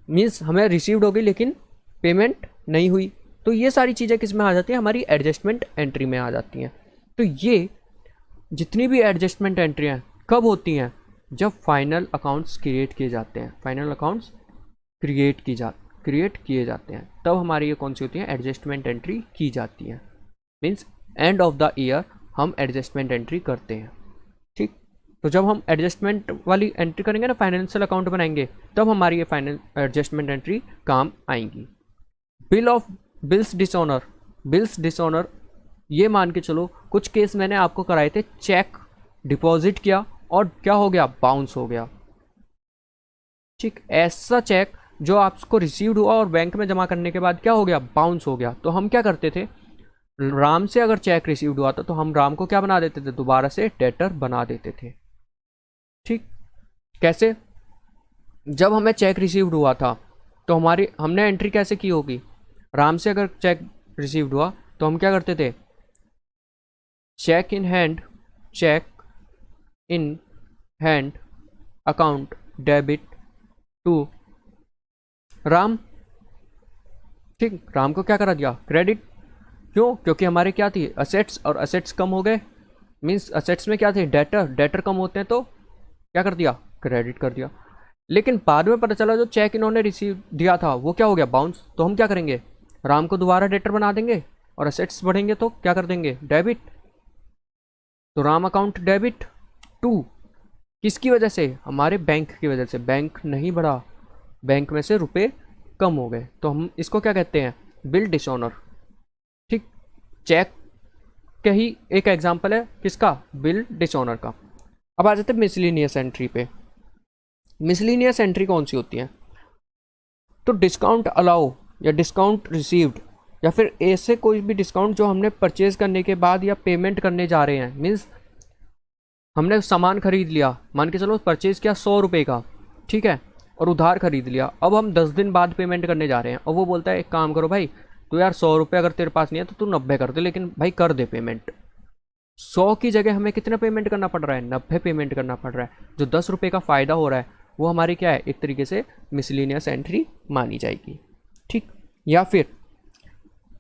S1: मीन्स हमें रिसीव्ड हो गई लेकिन पेमेंट नहीं हुई। तो ये सारी चीज़ें किस में आ जाती हैं, हमारी एडजस्टमेंट एंट्री में आ जाती हैं। तो ये जितनी भी एडजस्टमेंट एंट्रियाँ कब होती हैं, जब फाइनल अकाउंट्स क्रिएट किए जाते हैं, फाइनल अकाउंट्स क्रिएट किए जाते हैं, तब हमारी ये कौन सी होती है, एडजस्टमेंट एंट्री की जाती है। Means end of the year हम एडजस्टमेंट एंट्री करते हैं। ठीक, तो जब हम एडजस्टमेंट वाली एंट्री करेंगे ना, फाइनेंशियल अकाउंट बनाएंगे, तब हमारी ये फाइनल एडजस्टमेंट एंट्री काम आएंगी। बिल्स डिसऑनर ये मान के चलो, कुछ केस मैंने आपको कराए थे, चेक डिपॉजिट किया और क्या हो गया, बाउंस हो गया। ठीक, ऐसा चेक जो आपको रिसीव्ड हुआ और बैंक में जमा करने के बाद क्या हो गया, बाउंस हो गया। तो हम क्या करते थे, राम से अगर चेक रिसीव्ड हुआ था तो हम राम को क्या बना देते थे, दोबारा से डेटर बना देते थे। ठीक, कैसे, जब हमें चेक रिसीव्ड हुआ था तो हमने एंट्री कैसे की होगी, राम से अगर चेक रिसीव्ड हुआ तो हम क्या करते थे, cheque in hand account debit to Ram. ठीक, राम को क्या करा दिया, क्रेडिट। क्यों, क्योंकि हमारे क्या थी, असेट्स, और असेट्स कम हो गए, मीन्स असेट्स में क्या थे, डेटर कम होते हैं, तो क्या कर दिया, क्रेडिट कर दिया। लेकिन बाद में पता चला जो चेक इन्होंने रिसीव दिया था वो क्या हो गया, बाउंस। तो हम क्या करेंगे, राम को दोबारा डेटर बना देंगे और असेट्स बढ़ेंगे तो क्या कर देंगे, डेबिट। तो राम अकाउंट डेबिट टू, किसकी वजह से, हमारे बैंक की वजह से, बैंक नहीं बढ़ा, बैंक में से रुपए कम हो गए, तो हम इसको क्या कहते हैं, बिल डिसऑनर। ठीक, चेक का ही एक एग्जांपल है किसका, बिल डिसऑनर का। अब आ जाते हैं मिसलिनियस एंट्री पे। मिसलिनियस एंट्री कौन सी होती है, तो डिस्काउंट अलाउ या डिस्काउंट रिसीव्ड, या फिर ऐसे कोई भी डिस्काउंट जो हमने परचेज करने के बाद या पेमेंट करने जा रहे हैं। मीन्स हमने सामान खरीद लिया, मान के चलो परचेज किया 100 रुपये का, ठीक है, और उधार खरीद लिया। अब हम 10 दिन बाद पेमेंट करने जा रहे हैं और वो बोलता है एक काम करो भाई, तो यार 100 रुपये अगर तेरे पास नहीं है तो तू 90 कर दे, लेकिन भाई कर दे पेमेंट। 100 की जगह हमें कितना पेमेंट करना पड़ रहा है, 90 पेमेंट करना पड़ रहा है। जो 10 रुपये का फ़ायदा हो रहा है वो हमारी क्या है, एक तरीके से मिसलिनियस एंट्री मानी जाएगी। ठीक, या फिर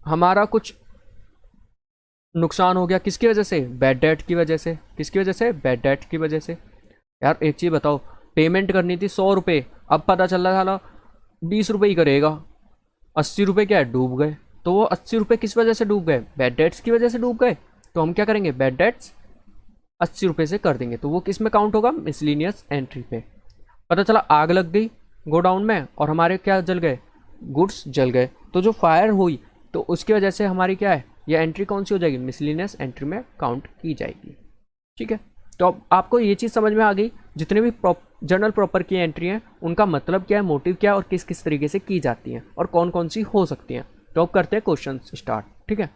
S1: हमारा कुछ नुकसान हो गया, किसकी वजह से, बैड डेट की वजह से। किसकी वजह से, बैड डेट की वजह से। यार एक चीज़ बताओ, पेमेंट करनी थी 100 रुपये, अब पता चल रहा था 20 रुपये ही करेगा, 80 रुपये क्या है, डूब गए। तो वो 80 रुपये किस वजह से डूब गए, बैड डेट्स की वजह से डूब गए। तो हम क्या करेंगे, बैड डेट्स 80 रुपये से कर देंगे, तो वो किस में काउंट होगा, मिसलिनियस एंट्री पे। पता चला आग लग गई गोडाउन में और हमारे क्या जल गए, गुड्स जल गए, तो जो फायर हुई तो उसकी वजह से हमारी क्या है, ये एंट्री कौन सी हो जाएगी, मिसलिनियस एंट्री में काउंट की जाएगी। ठीक है, तो अब आपको ये चीज़ समझ में आ गई, जितने भी जर्नल प्रॉपर की एंट्री हैं उनका मतलब क्या है, मोटिव क्या है, और किस किस तरीके से की जाती हैं, और कौन कौन सी हो सकती हैं। तो अब करते हैं क्वेश्चन स्टार्ट। ठीक है,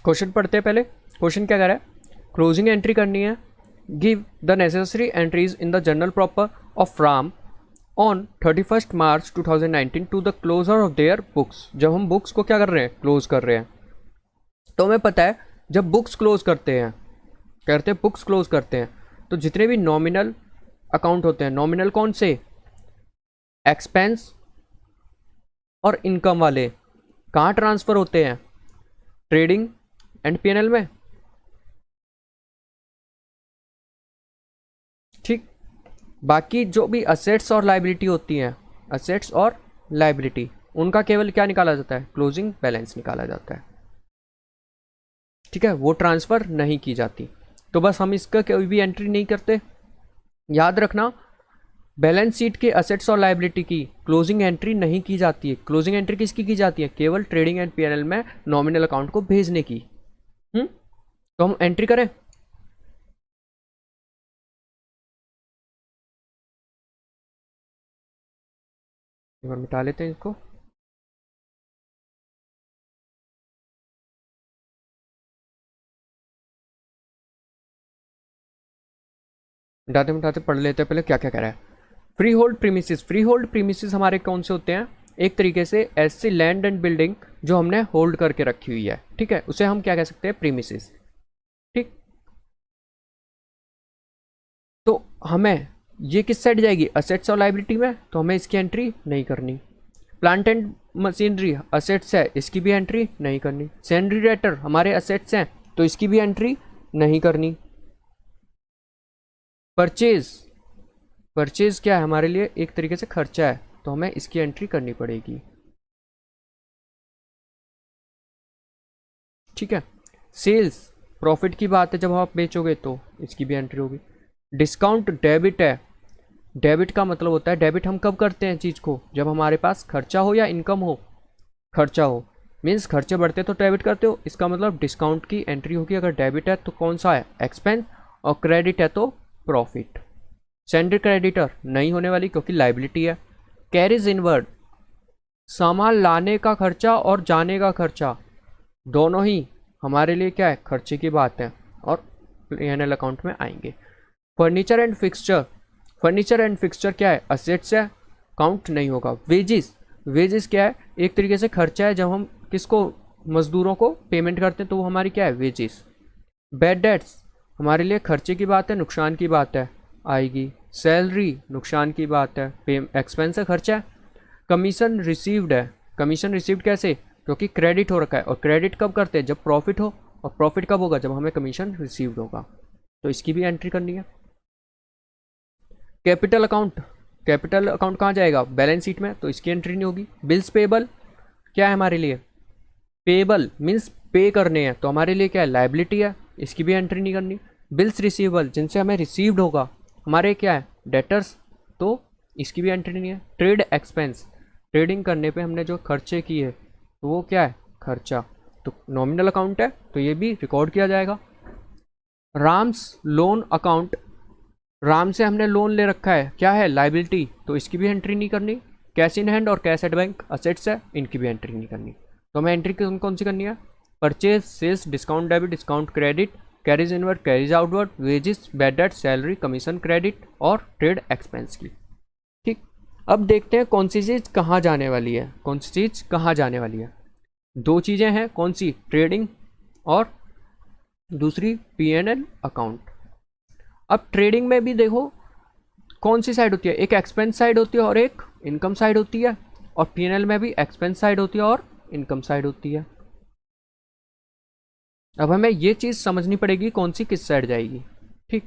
S1: क्वेश्चन पढ़ते हैं पहले। क्वेश्चन क्या कह रहा है, क्लोजिंग एंट्री करनी है, give the necessary entries in the journal proper of Ram on 31 March 2019 to the closure of their books. जब हम बुक्स को क्या कर रहे हैं, क्लोज कर रहे हैं, तो हमें पता है जब बुक्स क्लोज करते हैं, कहते हैं बुक्स क्लोज करते हैं, तो जितने भी नॉमिनल अकाउंट होते हैं, नॉमिनल कौन से, एक्सपेंस और इनकम वाले, कहाँ ट्रांसफ़र होते हैं, ट्रेडिंग एंड पीएनएल में। ठीक, बाकी जो भी असेट्स और लाइबिलिटी होती हैं, असेट्स और लाइबिलिटी, उनका केवल क्या निकाला जाता है, क्लोजिंग बैलेंस निकाला जाता है। ठीक है, वो ट्रांसफ़र नहीं की जाती। तो बस हम इसका कोई भी एंट्री नहीं करते। याद रखना, बैलेंस शीट के असेट्स और लाइबिलिटी की क्लोजिंग एंट्री नहीं की जाती है। क्लोजिंग एंट्री किसकी की जाती है, केवल ट्रेडिंग एंड पीएनएल में नॉमिनल अकाउंट को भेजने की। तो हम एंट्री करें। एक बार मिटा लेते हैं इसको। मिटाते मिटाते पढ़ लेते हैं पहले क्या क्या कह रहा है। Free hold premises, free hold premises हमारे कौन से होते हैं, एक तरीके से ऐसी लैंड एंड बिल्डिंग जो हमने होल्ड करके रखी हुई है। ठीक है, उसे हम क्या कह सकते हैं, प्रीमिसेस। ठीक, तो हमें ये किस साइड जाएगी, असेट्स और लाइबिलिटी में, तो हमें इसकी एंट्री नहीं करनी। प्लांट एंड मशीनरी असेट्स है, इसकी भी एंट्री नहीं करनी। सैंड्री डेटर हमारे असेट्स हैं, तो इसकी भी एंट्री नहीं करनी। परचेज, परचेज क्या है, हमारे लिए एक तरीके से खर्चा है, तो हमें इसकी एंट्री करनी पड़ेगी। ठीक है, सेल्स प्रॉफिट की बात है, जब आप बेचोगे तो इसकी भी एंट्री होगी। डिस्काउंट डेबिट है, डेबिट का मतलब होता है, डेबिट हम कब करते हैं चीज़ को, जब हमारे पास खर्चा हो या इनकम हो। खर्चा हो मीन्स खर्चे बढ़ते तो डेबिट करते हो, इसका मतलब डिस्काउंट की एंट्री होगी। अगर डेबिट है तो कौन सा है, एक्सपेंस, और क्रेडिट है तो प्रॉफिट। सेंडर क्रेडिटर नहीं होने वाली क्योंकि लाइबिलिटी है। कैरीज इनवर्ड, सामान लाने का खर्चा और जाने का खर्चा दोनों ही हमारे लिए क्या है, खर्चे की बात है और पीएनएल अकाउंट में आएंगे। Furniture and fixture, furniture and fixture क्या है, असेट्स है, काउंट नहीं होगा। वेजिस, वेजिस क्या है, एक तरीके से खर्चा है, जब हम किसको, मजदूरों को पेमेंट करते हैं तो वो हमारी क्या है, वेजिस। बैड डेट्स हमारे लिए खर्चे की बात है, नुकसान की बात है, आएगी। सैलरी नुकसान की बात है, एक्सपेंस है, खर्चा है। कमीशन रिसीव्ड है, कमीशन रिसीव्ड कैसे, क्योंकि क्रेडिट हो रखा है, और क्रेडिट कब करते हैं, जब प्रॉफिट हो, और प्रॉफिट कब होगा, जब हमें कमीशन रिसीव्ड होगा, तो इसकी भी एंट्री करनी है। कैपिटल अकाउंट, कैपिटल अकाउंट कहाँ जाएगा, बैलेंस शीट में, तो इसकी एंट्री नहीं होगी। बिल्स पेबल क्या है हमारे लिए, पेबल मीन्स पे करने हैं, तो हमारे लिए क्या है, लाइबिलिटी है, इसकी भी एंट्री नहीं करनी। बिल्स रिसीवेबल जिनसे हमें रिसीव्ड होगा, हमारे क्या है, डेटर्स, तो इसकी भी एंट्री नहीं है। ट्रेड एक्सपेंस, ट्रेडिंग करने पे हमने जो खर्चे किए तो वो क्या है, खर्चा, तो नॉमिनल अकाउंट है, तो ये भी रिकॉर्ड किया जाएगा। राम्स लोन अकाउंट, राम से हमने लोन ले रखा है, क्या है, लाइबिलिटी, तो इसकी भी एंट्री नहीं करनी। कैश इन हैंड और कैश एट बैंक असेट्स है, इनकी भी एंट्री नहीं करनी। तो हमें एंट्री कौन कौन सी करनी है, purchase, sales, discount debit, discount credit, carriage inward, carriage outward, wages, bad debt, salary, commission credit और ट्रेड एक्सपेंस की। ठीक, अब देखते हैं कौन सी चीज़ कहाँ जाने वाली है, कौन सी चीज़ कहाँ जाने वाली है। दो चीज़ें हैं, कौन सी, ट्रेडिंग और दूसरी पीएनएल अकाउंट। अब ट्रेडिंग में भी देखो कौन सी साइड होती है, एक एक्सपेंस साइड होती है और एक इनकम साइड होती है, और पीएनएल में भी एक्सपेंस साइड होती है और इनकम साइड होती है। अब हमें ये चीज़ समझनी पड़ेगी कौन सी किस साइड जाएगी। ठीक,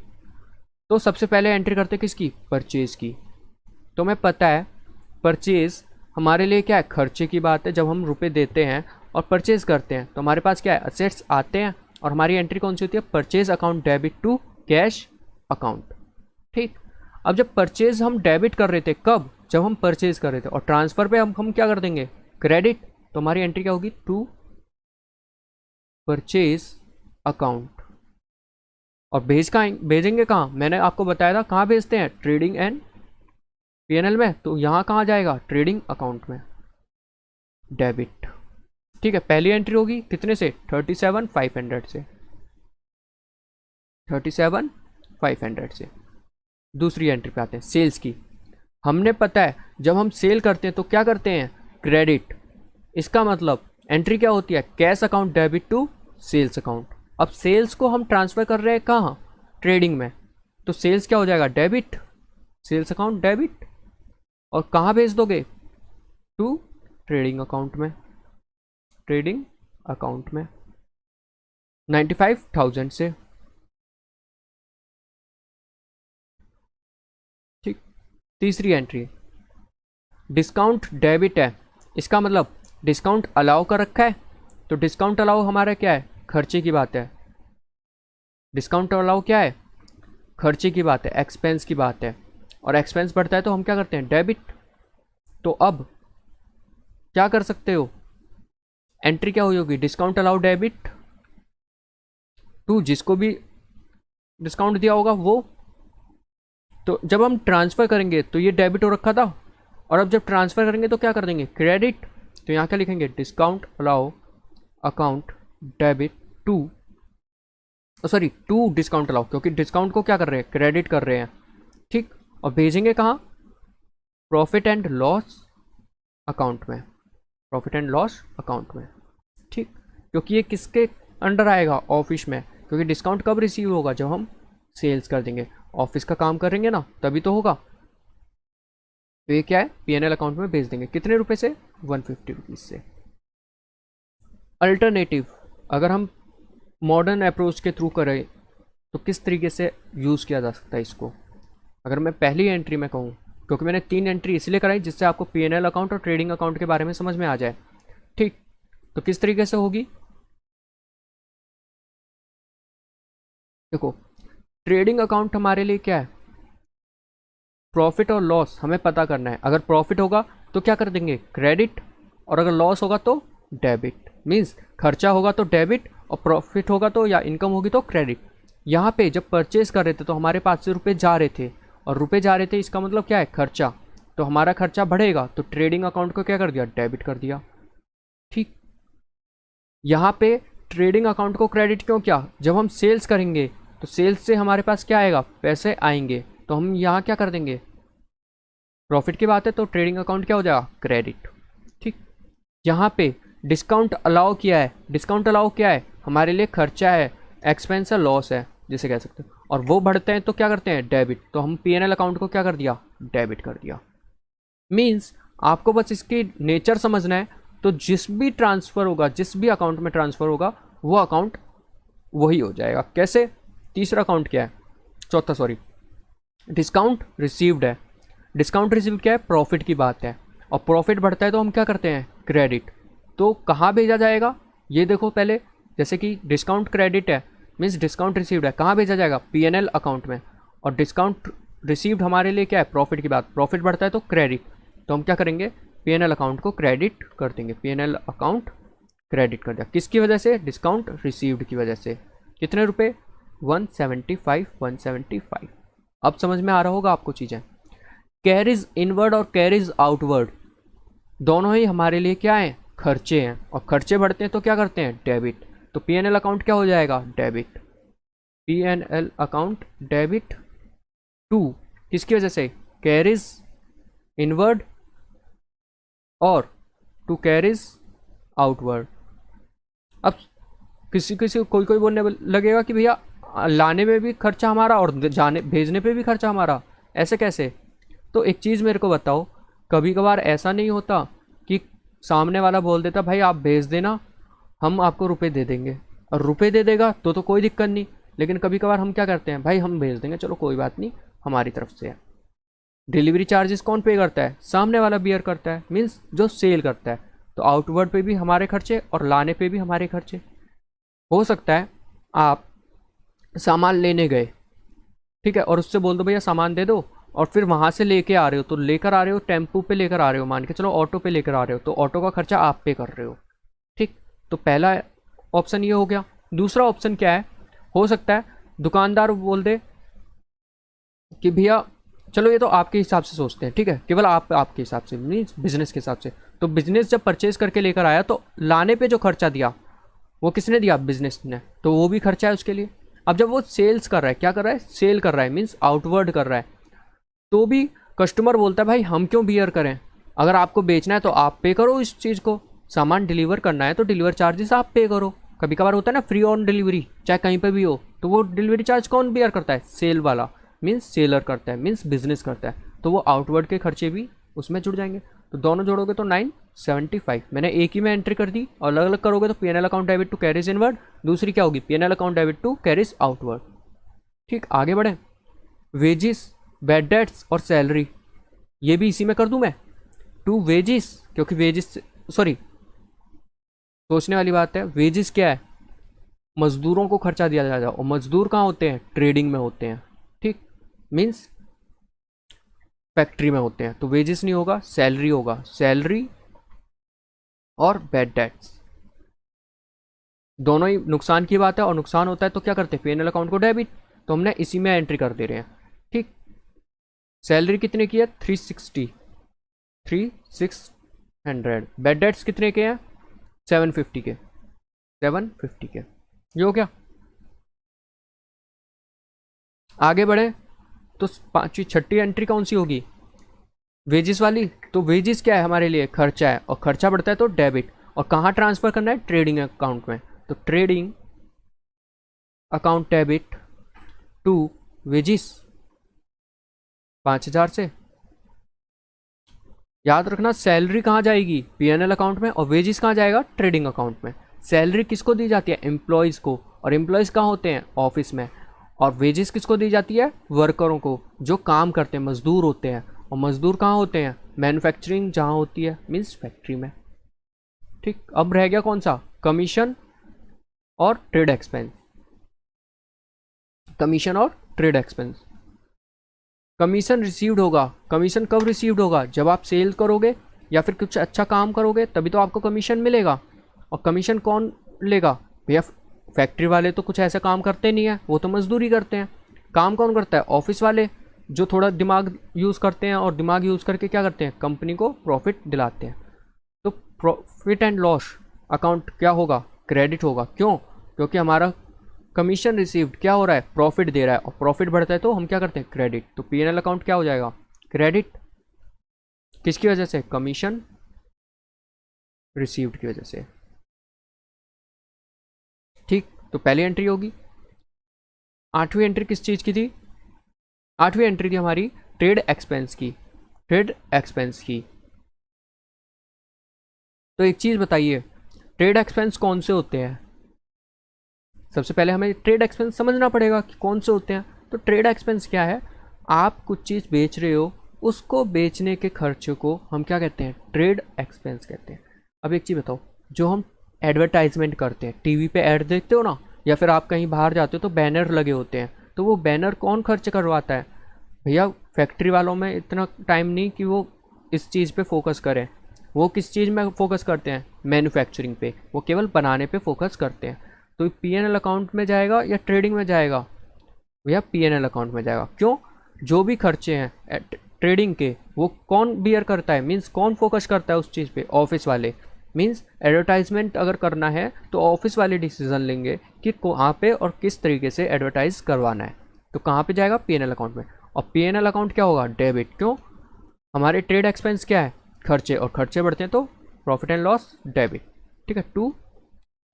S1: तो सबसे पहले एंट्री करते किसकी, परचेज की। तो हमें पता है परचेज हमारे लिए क्या है, खर्चे की बात है, जब हम रुपए देते हैं और परचेज करते हैं तो हमारे पास क्या है, असेट्स आते हैं, और हमारी एंट्री कौन सी होती है, purchase account debit to cash account. ठीक, अब जब परचेज हम डेबिट कर रहे थे, कब, जब हम परचेज कर रहे थे, और ट्रांसफर पे हम क्या कर देंगे, क्रेडिट, तो हमारी एंट्री क्या होगी, टू परचेज अकाउंट। और भेजेंगे कहाँ, मैंने आपको बताया था कहाँ भेजते हैं, ट्रेडिंग एंड पीएनएल में, तो यहाँ कहाँ जाएगा, ट्रेडिंग अकाउंट में, डेबिट। ठीक है, पहली एंट्री होगी कितने से, 37,500 से, 37,500 से। दूसरी एंट्री पे आते हैं, सेल्स की। हमने पता है जब हम सेल करते हैं तो क्या करते हैं, क्रेडिट, इसका मतलब एंट्री क्या होती है, cash account debit to sales account. अब सेल्स को हम ट्रांसफ़र कर रहे हैं कहाँ, ट्रेडिंग में, तो सेल्स क्या हो जाएगा, डेबिट, सेल्स अकाउंट डेबिट, और कहाँ भेज दोगे, टू ट्रेडिंग अकाउंट में, ट्रेडिंग अकाउंट में 95,000 से। ठीक तीसरी एंट्री डिस्काउंट डेबिट है, इसका मतलब डिस्काउंट अलाउ कर रखा है, तो डिस्काउंट अलाउ हमारा क्या है, खर्चे की बात है। डिस्काउंट अलाउ क्या है, खर्चे की बात है, एक्सपेंस की बात है, और एक्सपेंस बढ़ता है तो हम क्या करते हैं, डेबिट। तो अब क्या कर सकते हो, एंट्री क्या हुई होगी, डिस्काउंट अलाउ डेबिट टू, जिसको भी डिस्काउंट दिया होगा वो। तो जब हम ट्रांसफ़र करेंगे तो ये डेबिट हो रखा था, और अब जब ट्रांसफ़र करेंगे तो क्या कर देंगे, क्रेडिट। तो यहाँ क्या लिखेंगे, discount allow account debit to, sorry to discount allow, क्योंकि डिस्काउंट को क्या कर रहे हैं, क्रेडिट कर रहे हैं, ठीक। और भेजेंगे कहाँ, प्रॉफिट एंड लॉस अकाउंट में, प्रॉफिट एंड लॉस अकाउंट में, ठीक। क्योंकि ये किसके अंडर आएगा, ऑफिस में, क्योंकि डिस्काउंट कब रिसीव होगा, जब हम सेल्स कर देंगे, ऑफिस का काम करेंगे ना, तभी तो होगा। तो ये क्या है, पीएनएल अकाउंट में भेज देंगे, कितने रुपए से, 150 रुपीज़ से। अल्टरनेटिव, अगर हम मॉडर्न अप्रोच के थ्रू करें तो किस तरीके से यूज़ किया जा सकता है इसको। अगर मैं पहली एंट्री में कहूँ, क्योंकि मैंने 3 एंट्री इसलिए कराई जिससे आपको पीएनएल अकाउंट और ट्रेडिंग अकाउंट के बारे में समझ में आ जाए, ठीक। तो किस तरीके से होगी, देखो ट्रेडिंग अकाउंट हमारे लिए क्या है, प्रॉफिट और लॉस हमें पता करना है। अगर प्रॉफिट होगा तो क्या कर देंगे, क्रेडिट, और अगर लॉस होगा तो डेबिट। मीन्स खर्चा होगा तो डेबिट, और प्रॉफिट होगा तो, या इनकम होगी तो क्रेडिट। यहाँ पे जब परचेज कर रहे थे तो हमारे पास से रुपए जा रहे थे, और रुपए जा रहे थे इसका मतलब क्या है, खर्चा। तो हमारा खर्चा बढ़ेगा तो ट्रेडिंग अकाउंट को क्या कर दिया, डेबिट कर दिया, ठीक। यहाँ पे ट्रेडिंग अकाउंट को क्रेडिट क्यों किया, जब हम सेल्स करेंगे तो सेल्स से हमारे पास क्या आएगा, पैसे आएंगे, तो हम यहाँ क्या कर देंगे, प्रॉफिट की बात है तो ट्रेडिंग अकाउंट क्या हो जाएगा, क्रेडिट, ठीक। यहाँ पे डिस्काउंट अलाउ किया है, डिस्काउंट अलाउ क्या है, हमारे लिए खर्चा है, एक्सपेंस है, लॉस है जिसे कह सकते हैं, और वो बढ़ते हैं तो क्या करते हैं, डेबिट। तो हम पीएनएल अकाउंट को क्या कर दिया, डेबिट कर दिया। मीन्स आपको बस इसकी नेचर समझना है, तो जिस भी ट्रांसफ़र होगा, जिस भी अकाउंट में ट्रांसफ़र होगा वो अकाउंट वही हो जाएगा। कैसे, तीसरा अकाउंट क्या है, चौथा सॉरी, डिस्काउंट रिसीव्ड है। डिस्काउंट रिसीव्ड क्या है, प्रॉफिट की बात है, और प्रॉफिट बढ़ता है तो हम क्या करते हैं, क्रेडिट। तो कहाँ भेजा जाएगा, ये देखो पहले, जैसे कि डिस्काउंट क्रेडिट है, मीन्स डिस्काउंट रिसीव्ड है, कहाँ भेजा जाएगा, पीएनएल अकाउंट में। और डिस्काउंट रिसीव्ड हमारे लिए क्या है, प्रॉफिट की बात, प्रॉफिट बढ़ता है तो क्रेडिट। तो हम क्या करेंगे, पीएनएल अकाउंट को क्रेडिट कर देंगे, पीएनएल अकाउंट क्रेडिट कर दिया, किसकी वजह से, डिस्काउंट रिसीव्ड की वजह से। कितने रुपए, 175। अब समझ में आ रहा होगा आपको चीज़ें। कैरिज इनवर्ड और कैरिज आउटवर्ड दोनों ही हमारे लिए क्या हैं, खर्चे हैं, और खर्चे बढ़ते हैं तो क्या करते हैं, डेबिट। तो पीएनएल अकाउंट क्या हो जाएगा, debit, PNL account debit to, किसकी वजह से, कैरिज इनवर्ड और टू कैरिज आउटवर्ड। अब किसी किसी कोई कोई बोलने लगेगा कि भैया लाने में भी खर्चा हमारा और जाने भेजने पे भी खर्चा हमारा, ऐसे कैसे। तो एक चीज़ मेरे को बताओ, कभी कभार ऐसा नहीं होता कि सामने वाला बोल देता भाई आप भेज देना, हम आपको रुपए दे देंगे, और रुपए दे देगा तो कोई दिक्कत नहीं, लेकिन कभी कभार हम क्या करते हैं, भाई हम भेज देंगे, चलो कोई बात नहीं, हमारी तरफ से है। डिलीवरी चार्जेस कौन पे करता है, सामने वाला बियर करता है, मीन्स जो सेल करता है। तो आउटवर्ड पे भी हमारे खर्चे और लाने पे भी हमारे खर्चे। हो सकता है आप सामान लेने गए, ठीक है, और उससे बोल दो भैया सामान दे दो, और फिर वहाँ से लेके आ रहे हो, तो लेकर आ रहे हो टेम्पू पे लेकर आ रहे हो, मान के चलो ऑटो पे लेकर आ रहे हो, तो ऑटो का खर्चा आप पे कर रहे हो, ठीक। तो पहला ऑप्शन ये हो गया। दूसरा ऑप्शन क्या है, हो सकता है दुकानदार बोल दे कि भैया चलो ये तो आपके हिसाब से सोचते हैं, ठीक है, केवल आपके हिसाब से, मीन्स बिजनेस के हिसाब से। तो बिजनेस जब परचेज करके लेकर आया तो लाने पे जो खर्चा दिया वो किसने दिया, बिजनेस ने, तो वो भी खर्चा है उसके लिए। अब जब वो सेल्स कर रहा है, क्या कर रहा है, सेल कर रहा है, मीन्स आउटवर्ड कर रहा है, तो भी कस्टमर बोलता है भाई हम क्यों बियर करें, अगर आपको बेचना है तो आप पे करो इस चीज़ को, सामान डिलीवर करना है तो डिलीवर चार्जेस आप पे करो। कभी कभार होता है ना फ्री ऑन डिलीवरी, चाहे कहीं पे भी हो, तो वो डिलीवरी चार्ज कौन बियर करता है, सेल वाला, मीन्स सेलर करता है, मीन्स बिजनेस करता है, तो वो आउटवर्ड के खर्चे भी उसमें जुड़ जाएंगे। तो दोनों जोड़ोगे तो 975, मैंने एक ही में एंट्री कर दी, और अलग अलग करोगे तो PNL account debit to carriage inward, दूसरी क्या होगी, PNL account debit to carriage outward, ठीक। आगे बढ़े, वेजिस, बैड डेट्स और सैलरी, ये भी इसी में कर दूं मैं, टू वेजिस, क्योंकि वेजिस, सॉरी, सोचने वाली बात है, वेजिस क्या है, मजदूरों को खर्चा दिया जाता है, और मजदूर कहाँ होते हैं, ट्रेडिंग में होते हैं, ठीक, मीन्स फैक्ट्री में होते हैं, तो वेजेस नहीं होगा, सैलरी होगा, सैलरी और बैड डेट्स, दोनों ही नुकसान की बात है, और नुकसान होता है तो क्या करते हैं, पीएनएल अकाउंट को डेबिट, तो हमने इसी में एंट्री कर दे रहे हैं, ठीक। सैलरी कितने की है, 360, 3600, बैड डेट्स कितने के हैं, 750 के, 750 के, ये हो गया। आगे बढ़े तो पांचवी छठी एंट्री कौन सी होगी, वेजिस वाली, तो वेजिस क्या है हमारे लिए, खर्चा है, और खर्चा बढ़ता है तो डेबिट, और कहाँ ट्रांसफर करना है, ट्रेडिंग अकाउंट में, तो trading account debit to wages 5000 से। याद रखना सैलरी कहाँ जाएगी, पीएनएल अकाउंट में, और वेजिस कहाँ जाएगा, ट्रेडिंग अकाउंट में। सैलरी किसको दी जाती है, एम्प्लॉयज़ को, और एम्प्लॉयज़ कहाँ होते हैं, ऑफिस में, और वेजिस किसको दी जाती है, वर्करों को, जो काम करते हैं, मजदूर होते हैं, और मजदूर कहाँ होते हैं, मैन्युफैक्चरिंग जहाँ होती है, मीन्स फैक्ट्री में, ठीक। अब रह गया कौन सा, कमीशन और ट्रेड एक्सपेंस, कमीशन और ट्रेड एक्सपेंस। कमीशन रिसीव्ड होगा, कमीशन कब रिसीव्ड होगा, जब आप सेल करोगे या फिर कुछ अच्छा काम करोगे तभी तो आपको कमीशन मिलेगा, और कमीशन कौन लेगा, भैया फैक्ट्री वाले तो कुछ ऐसा काम करते नहीं है, वो तो मजदूरी करते हैं, काम कौन करता है, ऑफिस वाले, जो थोड़ा दिमाग यूज़ करते हैं, और दिमाग यूज़ करके क्या करते हैं, कंपनी को प्रॉफिट दिलाते हैं। तो प्रॉफिट एंड लॉस अकाउंट क्या होगा, क्रेडिट होगा, क्यों, क्योंकि हमारा कमीशन रिसीव्ड क्या हो रहा है, प्रॉफिट दे रहा है, और प्रॉफिट बढ़ता है तो हम क्या करते हैं, क्रेडिट, तो पीएनएल अकाउंट क्या हो जाएगा, क्रेडिट, किसकी वजह से, कमीशन रिसीव्ड की वजह से, ठीक। तो पहली एंट्री होगी। आठवीं एंट्री किस चीज़ की थी, आठवीं एंट्री थी हमारी ट्रेड एक्सपेंस की, ट्रेड एक्सपेंस की। तो एक चीज़ बताइए, ट्रेड एक्सपेंस कौन से होते हैं, सबसे पहले हमें ट्रेड एक्सपेंस समझना पड़ेगा कि कौन से होते हैं। तो ट्रेड एक्सपेंस क्या है, आप कुछ चीज़ बेच रहे हो, उसको बेचने के खर्चे को हम क्या कहते हैं, ट्रेड एक्सपेंस कहते हैं। अब एक चीज़ बताओ, जो हम एडवर्टाइजमेंट करते हैं, टीवी पे ऐड देखते हो ना, या फिर आप कहीं बाहर जाते हो तो बैनर लगे होते हैं, तो वो बैनर कौन खर्च करवाता है, भैया फैक्ट्री वालों में इतना टाइम नहीं कि वो इस चीज़ पे फोकस करें, वो किस चीज़ में फोकस करते हैं, मैन्युफैक्चरिंग पे, वो केवल बनाने पे फोकस करते हैं। तो पीएनएल अकाउंट में जाएगा या ट्रेडिंग में जाएगा, भैया पीएनएल अकाउंट में जाएगा, क्यों, जो भी खर्चे हैं ट्रेडिंग के वो कौन बियर करता है, मीन्स कौन फोकस करता है उस चीज़ पे, ऑफिस वाले, मीन्स एडवर्टाइजमेंट अगर करना है तो ऑफिस वाले डिसीजन लेंगे कि कहाँ पे और किस तरीके से एडवर्टाइज करवाना है, तो कहाँ पे जाएगा, पीएनएल अकाउंट में, और पीएनएल अकाउंट क्या होगा, डेबिट, क्यों, हमारे ट्रेड एक्सपेंस क्या है, खर्चे, और खर्चे बढ़ते हैं तो प्रॉफिट एंड लॉस डेबिट, ठीक है, टू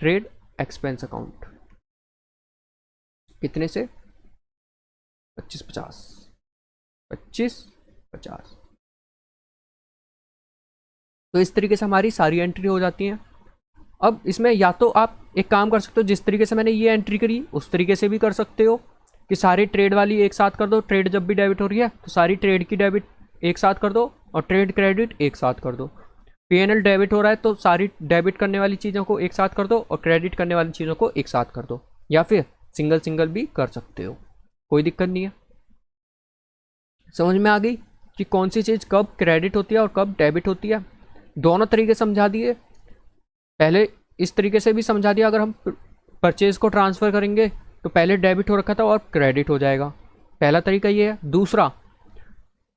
S1: ट्रेड एक्सपेंस अकाउंट, कितने से, 2550, 2550। तो इस तरीके से हमारी सारी एंट्री हो जाती हैं। अब इसमें या तो आप एक काम कर सकते हो, जिस तरीके से मैंने ये एंट्री करी उस तरीके से भी कर सकते हो कि सारी ट्रेड वाली एक साथ कर दो, ट्रेड जब भी डेबिट हो रही है तो सारी ट्रेड की डेबिट एक साथ कर दो, और ट्रेड क्रेडिट एक साथ कर दो। पीएनएल डेबिट हो रहा है तो सारी डेबिट करने वाली चीज़ों को एक साथ कर दो, और क्रेडिट करने वाली चीज़ों को एक साथ कर दो, या फिर सिंगल सिंगल भी कर सकते हो, कोई दिक्कत नहीं है। समझ में आ गई कि कौन सी चीज़ कब क्रेडिट होती है और कब डेबिट होती है, दोनों तरीके समझा दिए। पहले इस तरीके से भी समझा दिया, अगर हम परचेज को ट्रांसफ़र करेंगे तो पहले डेबिट हो रखा था और क्रेडिट हो जाएगा, पहला तरीका ये है।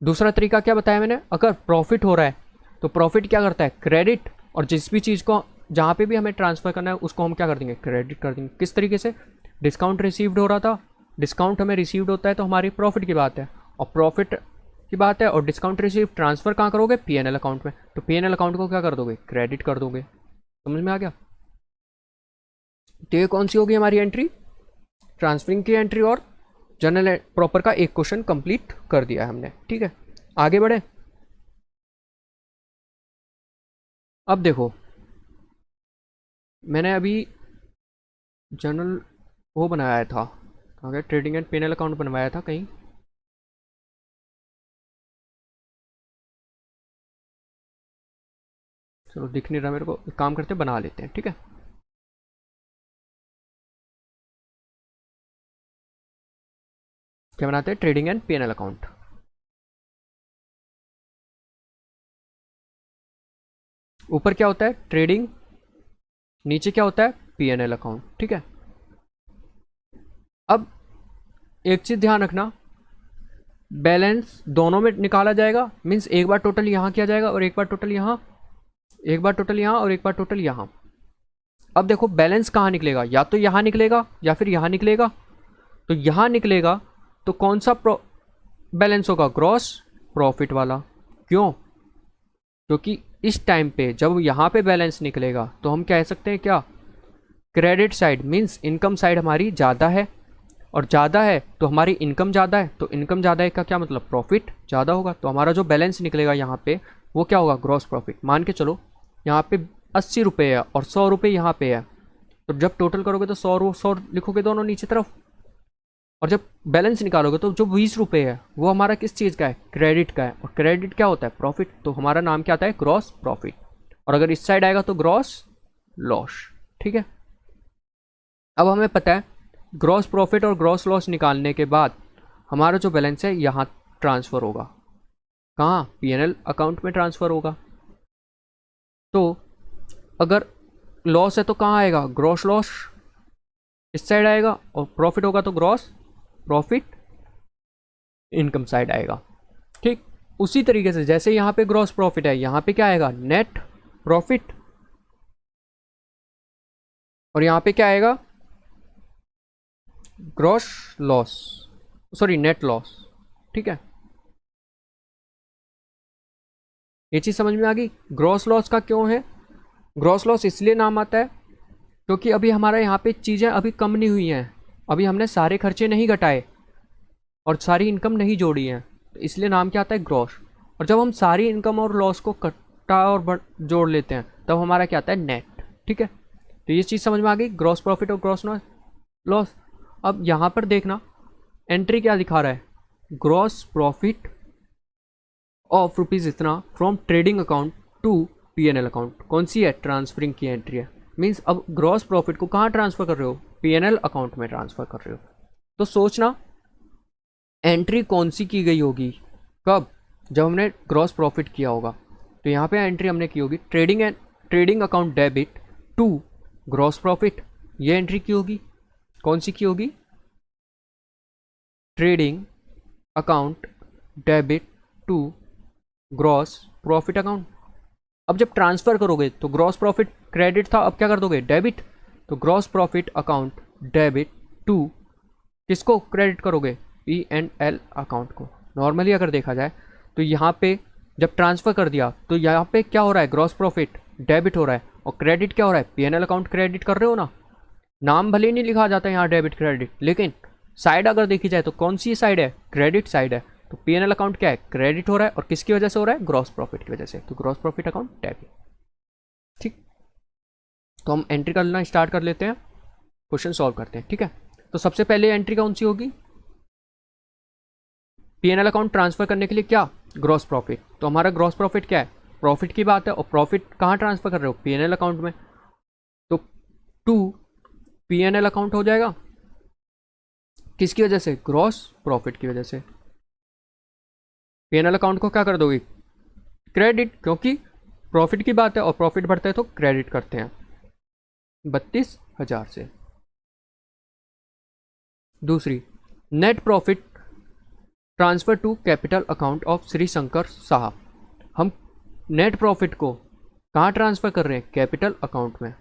S1: दूसरा तरीका क्या बताया मैंने, अगर प्रॉफिट हो रहा है तो प्रॉफिट क्या करता है, क्रेडिट, और जिस भी चीज़ को जहाँ पे भी हमें ट्रांसफ़र करना है उसको हम क्या कर देंगे, क्रेडिट कर देंगे। किस तरीके से, डिस्काउंट रिसीव्ड हो रहा था, डिस्काउंट हमें रिसीव्ड होता है तो हमारी प्रॉफिट की बात है, और प्रॉफिट की बात है, और डिस्काउंट रिसीव ट्रांसफ़र कहाँ करोगे, पीएनएल अकाउंट में, तो पीएनएल अकाउंट को क्या कर दोगे, क्रेडिट कर दोगे। समझ में आ गया। तो ये कौन सी होगी हमारी एंट्री, ट्रांसफरिंग की एंट्री, और जनरल प्रॉपर का एक क्वेश्चन कंप्लीट कर दिया हमने, ठीक है। आगे बढ़े। अब देखो, मैंने अभी जनरल वो बनाया था, कहाँ गया, ट्रेडिंग एंड पीएनएल अकाउंट बनवाया था कहीं, चलो दिख नहीं रहा मेरे को, एक काम करते हैं बना लेते हैं, ठीक है। क्या बनाते हैं, ट्रेडिंग एंड पीएनएल अकाउंट। ऊपर क्या होता है, ट्रेडिंग, नीचे क्या होता है, पीएनएल अकाउंट, ठीक है। अब एक चीज ध्यान रखना, बैलेंस दोनों में निकाला जाएगा, मीन्स एक बार टोटल यहाँ किया जाएगा और एक बार टोटल यहाँ, एक बार टोटल यहाँ और एक बार टोटल यहाँ। अब देखो बैलेंस कहाँ निकलेगा, या तो यहाँ निकलेगा या फिर यहाँ निकलेगा। तो यहाँ निकलेगा तो कौन सा बैलेंस होगा, ग्रॉस प्रॉफिट वाला। क्यों, क्योंकि इस टाइम पे जब यहाँ पे बैलेंस निकलेगा तो हम कह सकते हैं क्या, credit side means income side हमारी ज़्यादा है, और ज़्यादा है तो हमारी इनकम ज़्यादा है, तो इनकम ज़्यादा है का क्या मतलब, प्रॉफिट ज़्यादा होगा। तो हमारा जो बैलेंस निकलेगा यहाँ पे वो क्या होगा, ग्रॉस प्रॉफिट। मान के चलो यहाँ पे 80 रुपये है और 100 रुपये यहाँ पे है, तो जब टोटल करोगे तो 100 लिखोगे दोनों नीचे तरफ, और जब बैलेंस निकालोगे तो जो 20 रुपये है वो हमारा किस चीज़ का है, क्रेडिट का है। और क्रेडिट क्या होता है, प्रॉफिट। तो हमारा नाम क्या आता है, ग्रॉस प्रॉफिट। और अगर इस साइड आएगा तो ग्रॉस लॉस, ठीक है। अब हमें पता है ग्रॉस प्रॉफिट और ग्रॉस लॉस निकालने के बाद हमारा जो बैलेंस है यहाँ ट्रांसफ़र होगा, कहाँ, पीएनएल अकाउंट में ट्रांसफ़र होगा। तो अगर लॉस है तो कहाँ आएगा, ग्रॉस लॉस इस साइड आएगा, और प्रॉफिट होगा तो ग्रॉस प्रॉफिट इनकम साइड आएगा, ठीक। उसी तरीके से जैसे यहाँ पे ग्रॉस प्रॉफिट है, यहाँ पे क्या आएगा, नेट प्रॉफिट, और यहाँ पे क्या आएगा, gross loss, sorry net loss, ठीक है। ये चीज समझ में आ गई। ग्रॉस लॉस का क्यों है, ग्रॉस लॉस इसलिए नाम आता है क्योंकि अभी हमारा यहाँ पे चीज़ें अभी कम नहीं हुई हैं, अभी हमने सारे खर्चे नहीं घटाए और सारी इनकम नहीं जोड़ी है, तो इसलिए नाम क्या आता है, ग्रॉस। और जब हम सारी इनकम और लॉस को कटा और जोड़ लेते हैं तब हमारा क्या आता है, नेट, ठीक है। तो ये चीज़ समझ में आ गई, ग्रॉस प्रॉफिट और ग्रॉस लॉस। अब यहाँ पर देखना एंट्री क्या दिखा रहा है, ग्रॉस प्रॉफिट ऑफ रुपीज़ इतना from trading account to PNL account. कौन सी है, ट्रांसफरिंग की एंट्री है। मीन्स अब ग्रॉस प्रॉफिट को कहाँ ट्रांसफ़र कर रहे हो, पीएनएल अकाउंट में ट्रांसफ़र कर रहे हो। तो सोचना एंट्री कौन सी की गई होगी, कब, जब हमने ग्रॉस प्रॉफिट किया होगा। तो यहाँ पे एंट्री हमने की होगी trading account debit to gross profit, ये एंट्री की होगी। कौन सी की होगी, trading account debit to gross profit account. अब जब ट्रांसफ़र करोगे तो ग्रॉस प्रॉफिट क्रेडिट था, अब क्या कर दोगे, डेबिट। तो gross profit account debit to किसको क्रेडिट करोगे, पीएनएल अकाउंट को। नॉर्मली अगर देखा जाए तो यहाँ पे जब ट्रांसफ़र कर दिया तो यहाँ पे क्या हो रहा है, ग्रॉस प्रॉफिट डेबिट हो रहा है, और क्रेडिट क्या हो रहा है, पीएनएल अकाउंट क्रेडिट कर रहे हो ना। नाम भले ही नहीं लिखा जाता है यहाँ डेबिट क्रेडिट, लेकिन साइड अगर देखी जाए तो कौन सी साइड है, क्रेडिट साइड है। तो पीएनएल अकाउंट क्या है, क्रेडिट हो रहा है, और किसकी वजह से हो रहा है, ग्रॉस प्रॉफिट की वजह से। तो ग्रॉस प्रॉफिट अकाउंट डेबिट, ठीक। तो हम एंट्री करना स्टार्ट कर लेते हैं, क्वेश्चन सॉल्व करते हैं, ठीक है। तो सबसे पहले एंट्री कौन सी होगी, पीएनएल अकाउंट ट्रांसफर करने के लिए क्या, ग्रॉस प्रॉफिट। तो हमारा ग्रॉस प्रॉफिट क्या है, प्रॉफिट की बात है, और प्रॉफिट कहाँ ट्रांसफर कर रहे हो, पीएनएल अकाउंट में। तो टू पीएनएल अकाउंट हो जाएगा, किसकी वजह से, ग्रॉस प्रॉफिट की वजह से। पीएनएल अकाउंट को क्या कर दोगे, क्रेडिट, क्योंकि प्रॉफिट की बात है और प्रॉफिट बढ़ता है तो क्रेडिट करते हैं 32,000 से। दूसरी, net profit transfer to capital account of Shri Shankar साहब। हम नेट प्रॉफिट को कहाँ ट्रांसफर कर रहे हैं, कैपिटल अकाउंट में।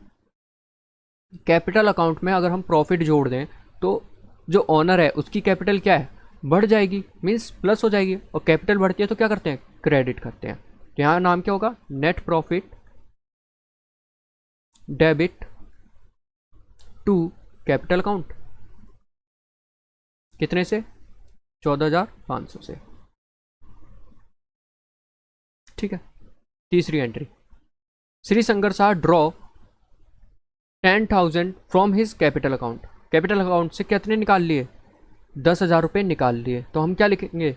S1: कैपिटल अकाउंट में अगर हम प्रॉफिट जोड़ दें तो जो ओनर है उसकी कैपिटल क्या है, बढ़ जाएगी, मीन्स प्लस हो जाएगी, और कैपिटल बढ़ती है तो क्या करते हैं, क्रेडिट करते हैं। तो यहाँ नाम क्या होगा, net profit debit to capital account, कितने से, 14,500 से, ठीक है। तीसरी एंट्री, श्री शंकर साहब draw 10,000 from his capital account. Capital account से कितने निकाल लिए, 10,000 रुपये निकाल लिए। तो हम क्या लिखेंगे,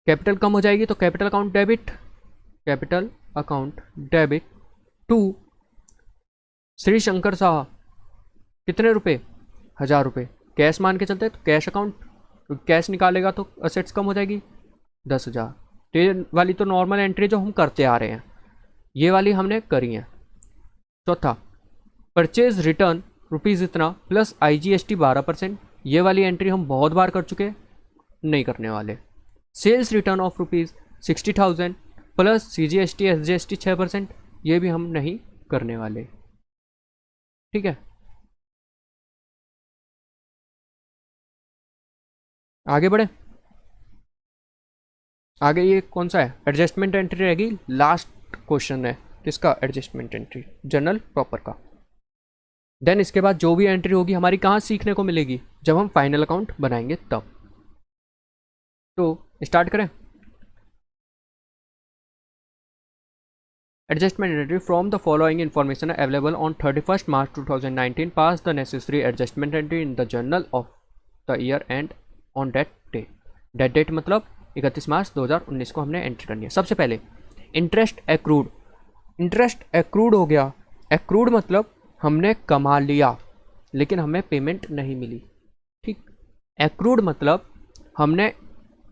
S1: कैपिटल कम हो जाएगी तो capital account debit to Shri Shankar Saha, कितने रुपए, 1000 रुपये। कैश मान के चलते हैं तो कैश अकाउंट, तो कैश निकालेगा तो असेट्स कम हो जाएगी 10,000। तो ये वाली तो नॉर्मल एंट्री जो हम करते आ रहे हैं, ये वाली हमने करी है। चौथा, परचेज रिटर्न रुपीज़ इतना प्लस IGST 12%, ये वाली एंट्री हम बहुत बार कर चुके हैं, नहीं करने वाले। Sales return of rupees 60,000 plus CGST SGST 6%, ये भी हम नहीं करने वाले। ठीक है, आगे बढ़े। आगे ये कौन सा है, एडजस्टमेंट एंट्री रहेगी, लास्ट क्वेश्चन है किसका, एडजस्टमेंट एंट्री जनरल प्रॉपर का। देन इसके बाद जो भी एंट्री होगी हमारी कहाँ सीखने को मिलेगी, जब हम फाइनल अकाउंट बनाएंगे तब। तो स्टार्ट करें। Adjustment entry from the following information available on 31 March 2019 pass the necessary adjustment entry in the journal of the year end on date date. Date date मतलब 31 मार्च 2019 को हमने एंट्री करनी है। सबसे पहले इंटरेस्ट एक्रूड, इंटरेस्ट एक्रूड हो गया। Accrued मतलब हमने कमा लिया लेकिन हमें पेमेंट नहीं मिली। ठीक, एक्रूड मतलब हमने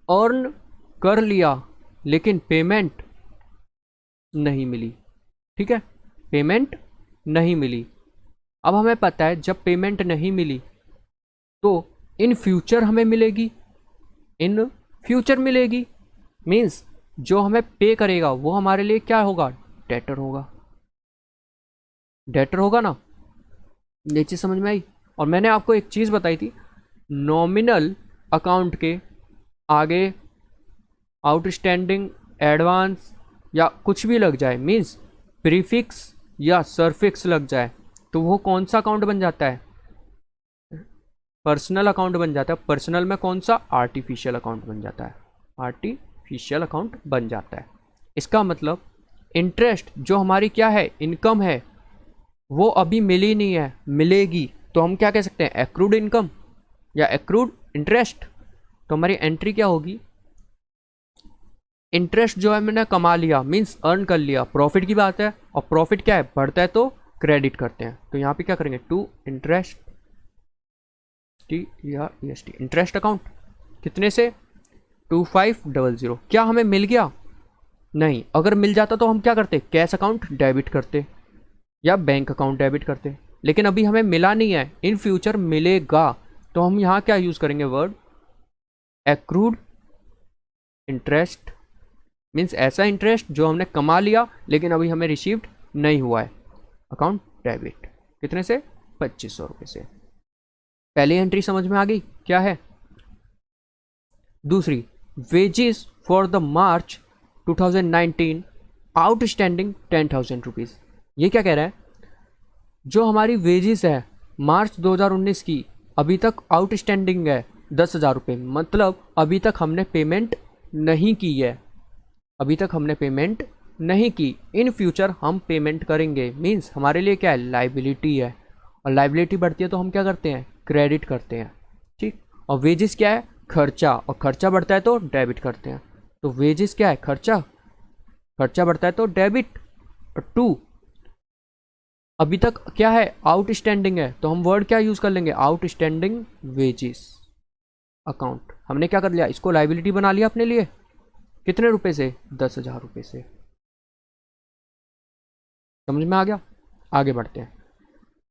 S1: अर्न कर लिया लेकिन पेमेंट नहीं मिली। ठीक है, पेमेंट नहीं मिली। अब हमें पता है जब पेमेंट नहीं मिली तो इन फ्यूचर हमें मिलेगी, इन फ्यूचर मिलेगी, मीन्स जो हमें पे करेगा वो हमारे लिए क्या होगा, डेटर होगा। डेटर होगा ना, ये चीज़ समझ में आई। और मैंने आपको एक चीज़ बताई थी, नॉमिनल अकाउंट के आगे आउटस्टैंडिंग, एडवांस या कुछ भी लग जाए, मीन्स प्रीफिक्स या सरफिक्स लग जाए, तो वो कौन सा अकाउंट बन जाता है, पर्सनल अकाउंट बन जाता है। पर्सनल में कौन सा, आर्टिफिशियल अकाउंट बन जाता है, आर्टिफिशियल अकाउंट बन जाता है। इसका मतलब इंटरेस्ट जो हमारी क्या है, इनकम है, वो अभी मिली नहीं है, मिलेगी, तो हम क्या कह सकते हैं, एक्रूड इनकम या एक्रूड इंटरेस्ट। तो हमारी एंट्री क्या होगी, इंटरेस्ट जो है मैंने कमा लिया, मीन्स अर्न कर लिया, प्रॉफिट की बात है, और प्रॉफिट क्या है, बढ़ता है तो क्रेडिट करते हैं। तो यहाँ पे क्या करेंगे, to interest TREST, interest account, कितने से, 2500। क्या हमें मिल गया, नहीं। अगर मिल जाता तो हम क्या करते, कैश अकाउंट डेबिट करते या बैंक अकाउंट डेबिट करते, लेकिन अभी हमें मिला नहीं है, इन फ्यूचर मिलेगा। तो हम यहाँ क्या यूज़ करेंगे, वर्ड एक्रूड इंटरेस्ट, मीन्स ऐसा इंटरेस्ट जो हमने कमा लिया लेकिन अभी हमें रिसीव्ड नहीं हुआ है, अकाउंट डेबिट। कितने से, 2500 रुपये से। पहली एंट्री समझ में आ गई क्या है। दूसरी, wages for the March 2019 outstanding 10,000 rupees. ये क्या कह रहा है, जो हमारी वेजेस है मार्च 2019 की अभी तक आउटस्टैंडिंग है 10,000 रुपये, मतलब अभी तक हमने पेमेंट नहीं की है, अभी तक हमने पेमेंट नहीं की, इन फ्यूचर हम पेमेंट करेंगे, मीन्स हमारे लिए क्या है, लाइबिलिटी है। और लाइबिलिटी बढ़ती है तो हम क्या करते हैं, क्रेडिट करते हैं। ठीक, और वेजेस क्या है, खर्चा, और खर्चा बढ़ता है तो डेबिट करते हैं। तो वेजेस क्या है, खर्चा, खर्चा बढ़ता है तो डेबिट। और टू, अभी तक क्या है, आउटस्टैंडिंग है, तो हम वर्ड क्या यूज़ कर लेंगे, आउटस्टैंडिंग वेजेस अकाउंट। हमने क्या कर लिया, इसको लाइबिलिटी बना लिया अपने लिए, कितने रुपए से, 10,000 रुपये से। समझ में आ गया, आगे बढ़ते हैं।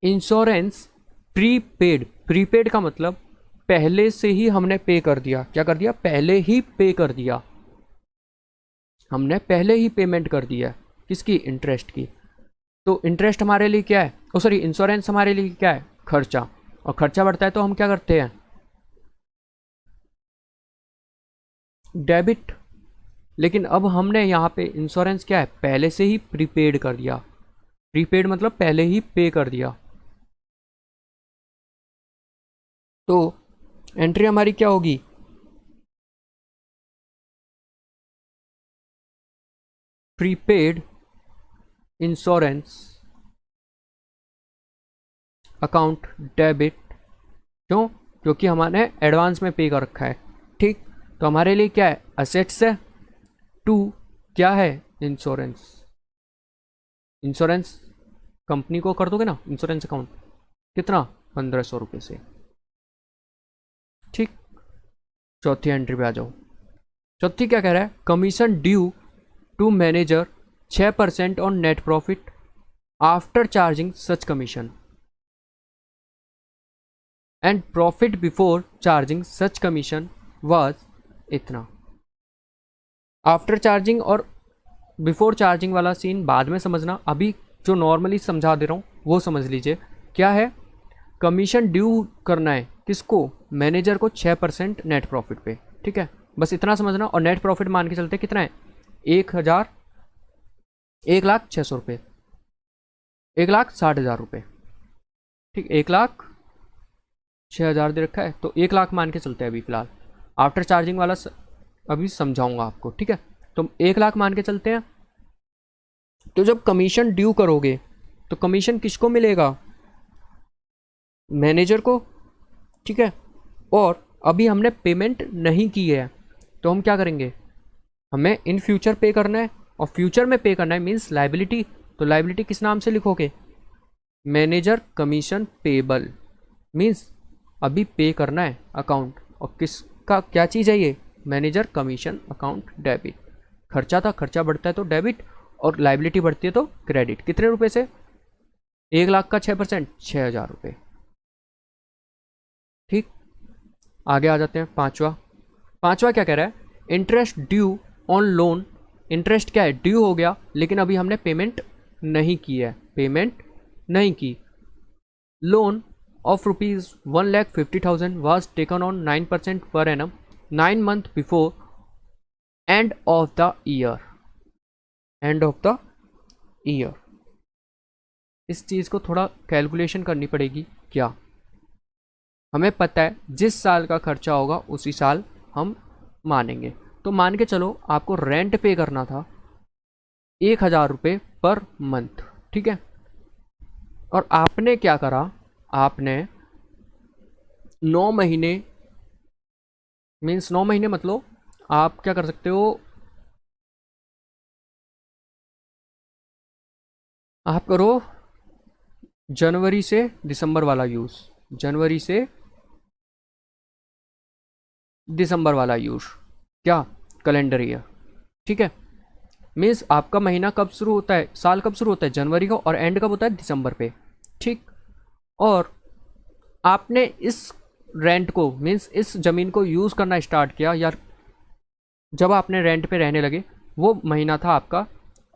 S1: इंश्योरेंस प्रीपेड, प्रीपेड का मतलब पहले से ही हमने पे कर दिया, क्या कर दिया, पहले ही पे कर दिया, हमने पहले ही पेमेंट कर दिया, किसकी, इंटरेस्ट की। तो इंटरेस्ट हमारे लिए क्या है, ओ सॉरी, इंश्योरेंस हमारे लिए क्या है, खर्चा, और खर्चा बढ़ता है तो हम क्या करते हैं, डेबिट। लेकिन अब हमने यहाँ पे इंश्योरेंस क्या है, पहले से ही प्रीपेड कर दिया, प्रीपेड मतलब पहले ही पे कर दिया। तो एंट्री हमारी क्या होगी, प्रीपेड इंश्योरेंस अकाउंट डेबिट। क्यों, क्योंकि हमने एडवांस में पे कर रखा है। ठीक, तो हमारे लिए क्या है, असेट्स है, टू क्या है, इंश्योरेंस। इंश्योरेंस कंपनी को कर दोगे ना इंश्योरेंस अकाउंट, कितना 1500 रुपये से। ठीक, चौथी एंट्री पे आ जाओ। चौथी क्या कह रहा है, commission due to manager 6% on net profit after charging such commission and profit before charging such commission was इतना। आफ्टर चार्जिंग और बिफोर चार्जिंग वाला सीन बाद में समझना, अभी जो नॉर्मली समझा दे रहा हूँ वो समझ लीजिए। क्या है, कमीशन ड्यू करना है किसको, मैनेजर को 6% नेट प्रॉफिट पे। ठीक है, बस इतना समझना। और नेट प्रॉफिट मान के चलते कितना है, 1,06,000 रुपये, 1,60,000 रुपये। ठीक, 1,06,000 दे रखा है तो 1,00,000 मान के चलते हैं अभी फिलहाल। आफ्टर चार्जिंग वाला अभी समझाऊंगा आपको। ठीक है, तो 1,00,000 मान के चलते हैं। तो जब कमीशन ड्यू करोगे तो कमीशन किसको मिलेगा, मैनेजर को। ठीक है, और अभी हमने पेमेंट नहीं की है तो हम क्या करेंगे, हमें इन फ्यूचर पे करना है। और फ्यूचर में पे करना है मीन्स लाइबिलिटी, तो लाइबिलिटी किस नाम से लिखोगे, मैनेजर कमीशन पेबल, मीन्स अभी पे करना है अकाउंट। और किसका क्या चीज़ है ये, मैनेजर कमीशन अकाउंट डेबिट। खर्चा था, खर्चा बढ़ता है तो डेबिट, और लाइबिलिटी बढ़ती है तो क्रेडिट। कितने रुपए से, 1,00,000 का 6%, 6,000 रुपये। ठीक, आगे आ जाते हैं। पांचवा क्या कह रहा है, interest due on loan. Interest क्या है, ड्यू हो गया लेकिन अभी हमने पेमेंट नहीं की है, पेमेंट नहीं की। Loan of ₹1,50,000 was taken on 9% per annum 9 months before end of the year। End of the year, इस चीज़ को थोड़ा कैलकुलेशन करनी पड़ेगी। क्या, हमें पता है जिस साल का खर्चा होगा उसी साल हम मानेंगे। तो मान के चलो आपको रेंट पे करना था 1,000 रुपये पर मंथ। ठीक है, और आपने क्या करा, आपने 9 महीने, मीन्स 9 महीने मतलब आप क्या कर सकते हो, आप करो जनवरी से दिसंबर वाला यूज़, जनवरी से दिसंबर वाला यूज़, क्या, कैलेंडर ईयर। ठीक है, मीन्स आपका महीना कब शुरू होता है, साल कब शुरू होता है, जनवरी को, और एंड कब होता है, दिसंबर पे। ठीक, और आपने इस रेंट को, मीन्स इस ज़मीन को यूज़ करना स्टार्ट किया, या जब आपने रेंट पे रहने लगे, वो महीना था आपका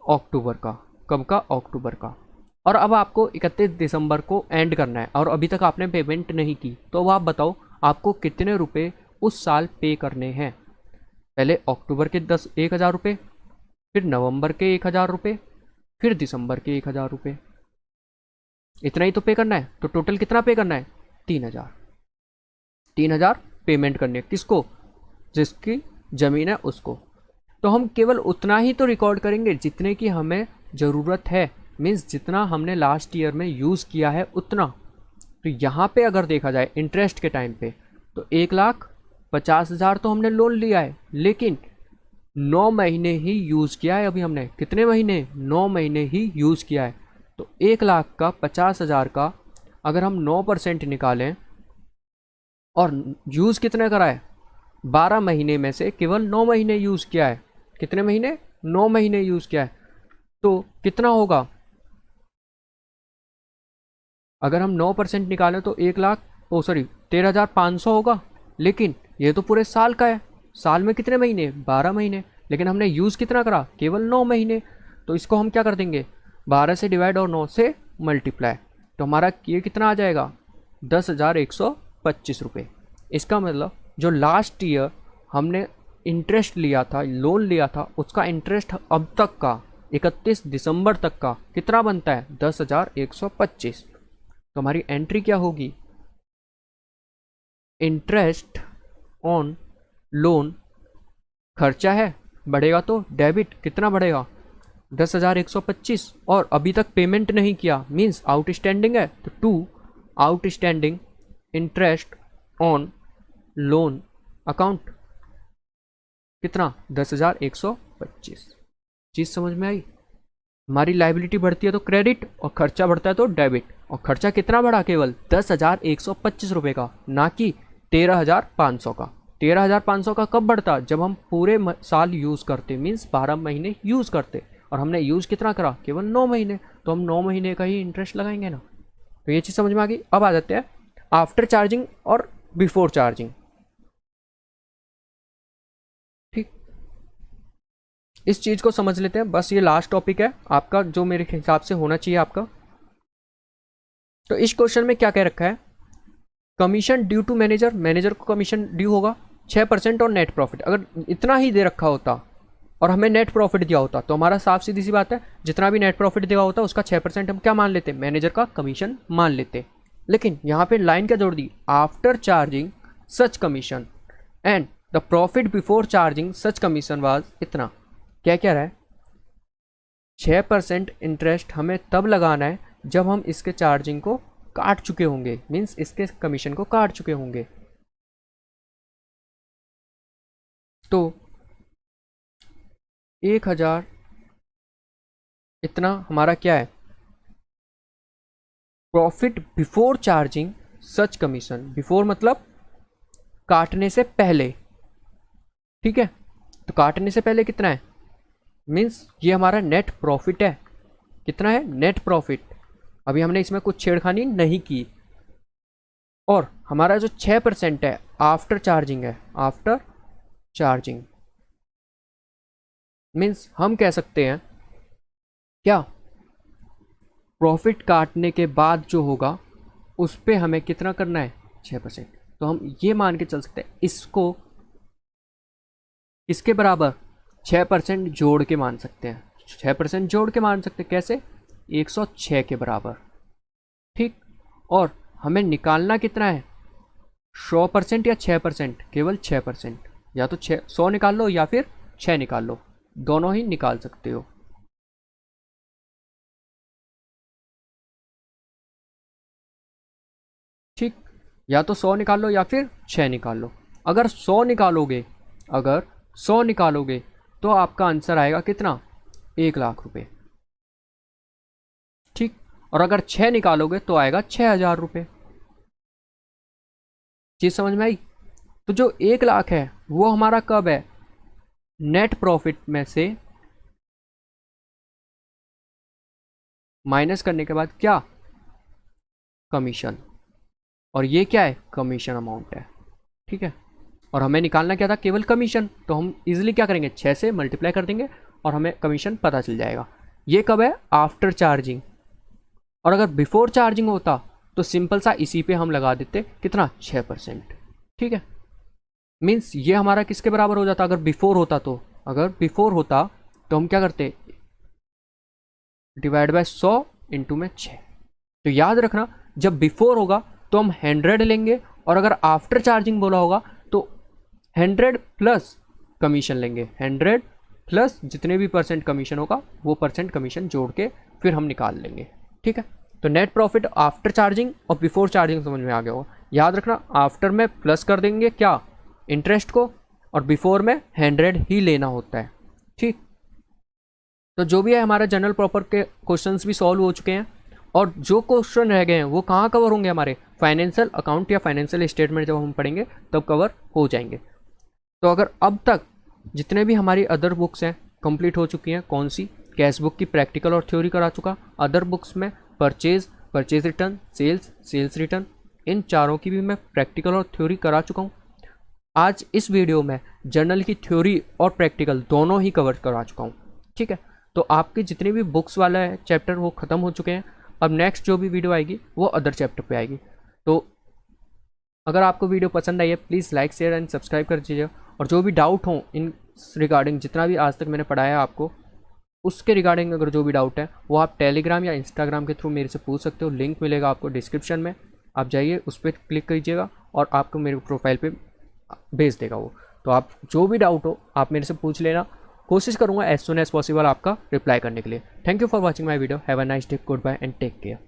S1: अक्टूबर का। कब का, अक्टूबर का। और अब आपको 31 दिसंबर को एंड करना है और अभी तक आपने पेमेंट नहीं की, तो अब आप बताओ आपको कितने रुपए उस साल पे करने हैं। पहले अक्टूबर के 1,000 रुपये, फिर नवंबर के 1,000 रुपये, फिर दिसंबर के 1,000 रुपये। इतना ही तो पे करना है। तो टोटल कितना पे करना है, 3,000। 3,000 पेमेंट करनी है किसको, जिसकी ज़मीन है उसको। तो हम केवल उतना ही तो रिकॉर्ड करेंगे जितने की हमें ज़रूरत है, मीन्स जितना हमने लास्ट ईयर में यूज़ किया है उतना। तो यहाँ पे अगर देखा जाए इंटरेस्ट के टाइम पे, तो 1,50,000 तो हमने लोन लिया है, लेकिन 9 महीने ही यूज़ किया है। अभी हमने कितने महीने, 9 महीने ही यूज़ किया है। तो 1,00,000 का 50,000 का अगर हम 9% निकालें, और यूज़ कितने करा है, 12 महीने में से केवल 9 महीने यूज़ किया है। कितने महीने, 9 महीने यूज़ किया है। तो कितना होगा, अगर हम 9% निकालें तो 13,500 होगा। लेकिन ये तो पूरे साल का है, साल में कितने महीने, 12 महीने, लेकिन हमने यूज़ कितना करा, केवल 9 महीने। तो इसको हम क्या कर देंगे, 12 से डिवाइड और 9 से मल्टीप्लाई। तो हमारा ये कितना आ जाएगा, 10,125 रुपये। इसका मतलब जो लास्ट ईयर हमने इंटरेस्ट लिया था, लोन लिया था, उसका इंटरेस्ट अब तक का 31 दिसंबर तक का कितना बनता है, 10,125। तो हमारी एंट्री क्या होगी, इंटरेस्ट ऑन लोन, खर्चा है बढ़ेगा तो डेबिट कितना बढ़ेगा, 10,125, और अभी तक पेमेंट नहीं किया मीन्स आउटस्टैंडिंग है, तो 2 outstanding interest on loan account कितना, 10,125। चीज़ समझ में आई। हमारी लाइबिलिटी बढ़ती है तो क्रेडिट, और खर्चा बढ़ता है तो डेबिट। और खर्चा कितना बढ़ा, केवल 10,125 रुपये का, ना कि 13,500 का। 13,500 का कब बढ़ता, जब हम पूरे साल यूज़ करते, मीन्स 12 महीने यूज़ करते, और हमने यूज़ कितना करा, केवल 9 महीने, तो हम 9 महीने का ही इंटरेस्ट लगाएंगे ना। तो ये चीज़ समझ में आ गई। अब आ जाते हैं आफ्टर चार्जिंग और बिफोर चार्जिंग। ठीक, इस चीज़ को समझ लेते हैं, बस ये लास्ट टॉपिक है आपका जो मेरे हिसाब से होना चाहिए आपका। तो इस क्वेश्चन में क्या कह रखा है, commission due to manager, manager को कमीशन ड्यू होगा 6% और नेट प्रॉफिट। अगर इतना ही दे रखा होता और हमें नेट प्रॉफिट दिया होता तो हमारा साफ सीधी सी बात है, जितना भी नेट प्रॉफिट दिया होता उसका 6% हम क्या मान लेते, मैनेजर का कमीशन मान लेते। लेकिन यहाँ पे लाइन क्या जोड़ दी, after charging such commission and the profit before charging such commission was इतना। क्या कह रहा है, 6% इंटरेस्ट हमें तब लगाना है जब हम इसके चार्जिंग को काट चुके होंगे, मीन्स इसके कमीशन को काट चुके होंगे। तो 1,000 इतना हमारा क्या है, profit before charging such commission. Before मतलब काटने से पहले, ठीक है। तो काटने से पहले कितना है, मीन्स ये हमारा नेट प्रॉफिट है। कितना है, नेट प्रॉफिट। अभी हमने इसमें कुछ छेड़खानी नहीं की। और हमारा जो 6% है आफ्टर चार्जिंग है, आफ्टर चार्जिंग मीन्स हम कह सकते हैं क्या, प्रॉफिट काटने के बाद जो होगा उस पे हमें कितना करना है, 6%। तो हम ये मान के चल सकते हैं इसको इसके बराबर 6% जोड़ के मान सकते हैं, 6% जोड़ के मान सकते हैं। कैसे, 106 के बराबर, ठीक। और हमें निकालना कितना है, 100% या 6%, केवल 6%। या तो 100 निकाल लो या फिर 6 निकाल लो, दोनों ही निकाल सकते हो। ठीक, या तो 100 निकाल लो या फिर 6 निकाल लो। अगर 100 निकालोगे तो आपका आंसर आएगा कितना, 1,00,000 रुपये, ठीक। और अगर 6 निकालोगे तो आएगा 6,000 रुपये। चीज समझ में आई। तो जो 1,00,000 है वो हमारा कब है, नेट प्रॉफिट में से माइनस करने के बाद क्या, कमीशन। और ये क्या है, कमीशन अमाउंट है, ठीक है। और हमें निकालना क्या था, केवल कमीशन। तो हम इजीली क्या करेंगे, 6 से मल्टीप्लाई कर देंगे और हमें कमीशन पता चल जाएगा। ये कब है, आफ्टर चार्जिंग। और अगर बिफोर चार्जिंग होता तो सिंपल सा इसी पे हम लगा देते कितना, 6%, ठीक है। मीन्स ये हमारा किसके बराबर हो जाता अगर बिफोर होता तो, अगर बिफोर होता तो हम क्या करते, डिवाइड बाय 100 इंटू में 6। तो याद रखना जब बिफोर होगा तो हम 100 लेंगे, और अगर आफ्टर चार्जिंग बोला होगा तो 100 प्लस कमीशन लेंगे, 100 प्लस जितने भी % कमीशन होगा वो % कमीशन जोड़ के फिर हम निकाल लेंगे, ठीक है। तो नेट प्रॉफिट आफ्टर चार्जिंग और बिफोर चार्जिंग समझ में आ गया होगा। याद रखना आफ्टर में प्लस कर देंगे क्या, इंटरेस्ट को, और बिफोर में 100 ही लेना होता है, ठीक। तो जो भी है हमारा जनरल प्रॉपर के क्वेश्चंस भी सॉल्व हो चुके हैं, और जो क्वेश्चन रह गए हैं वो कहाँ कवर होंगे, हमारे फाइनेंशियल अकाउंट या फाइनेंशियल स्टेटमेंट जब हम पढ़ेंगे तब कवर हो जाएंगे। तो अगर अब तक जितने भी हमारी अदर बुक्स हैं कंप्लीट हो चुकी हैं, कौन सी, कैश बुक की प्रैक्टिकल और थ्योरी करा चुका, अदर बुक्स में परचेज रिटर्न, सेल्स रिटर्न, इन चारों की भी मैं प्रैक्टिकल और थ्योरी करा चुका हूँ। आज इस वीडियो में जर्नल की थ्योरी और प्रैक्टिकल दोनों ही कवर करा चुका हूँ, ठीक है। तो आपके जितने भी बुक्स वाला है चैप्टर वो ख़त्म हो चुके हैं। अब नेक्स्ट जो भी वीडियो आएगी वो अदर चैप्टर पे आएगी। तो अगर आपको वीडियो पसंद आई है please like share and subscribe कर दीजिए। और जो भी डाउट हो इन रिगार्डिंग जितना भी आज तक मैंने पढ़ाया आपको, उसके रिगार्डिंग अगर जो भी डाउट है वो आप टेलीग्राम या इंस्टाग्राम के थ्रू मेरे से पूछ सकते हो। लिंक मिलेगा आपको डिस्क्रिप्शन में, आप जाइए उस पर क्लिक कीजिएगा और आपको मेरे प्रोफाइल पे भेज देगा वो। तो आप जो भी डाउट हो आप मेरे से पूछ लेना, कोशिश करूँगा एज सुन एज पॉसिबल आपका रिप्लाई करने के लिए। Thank you for watching my video, have a nice day, good bye and take care.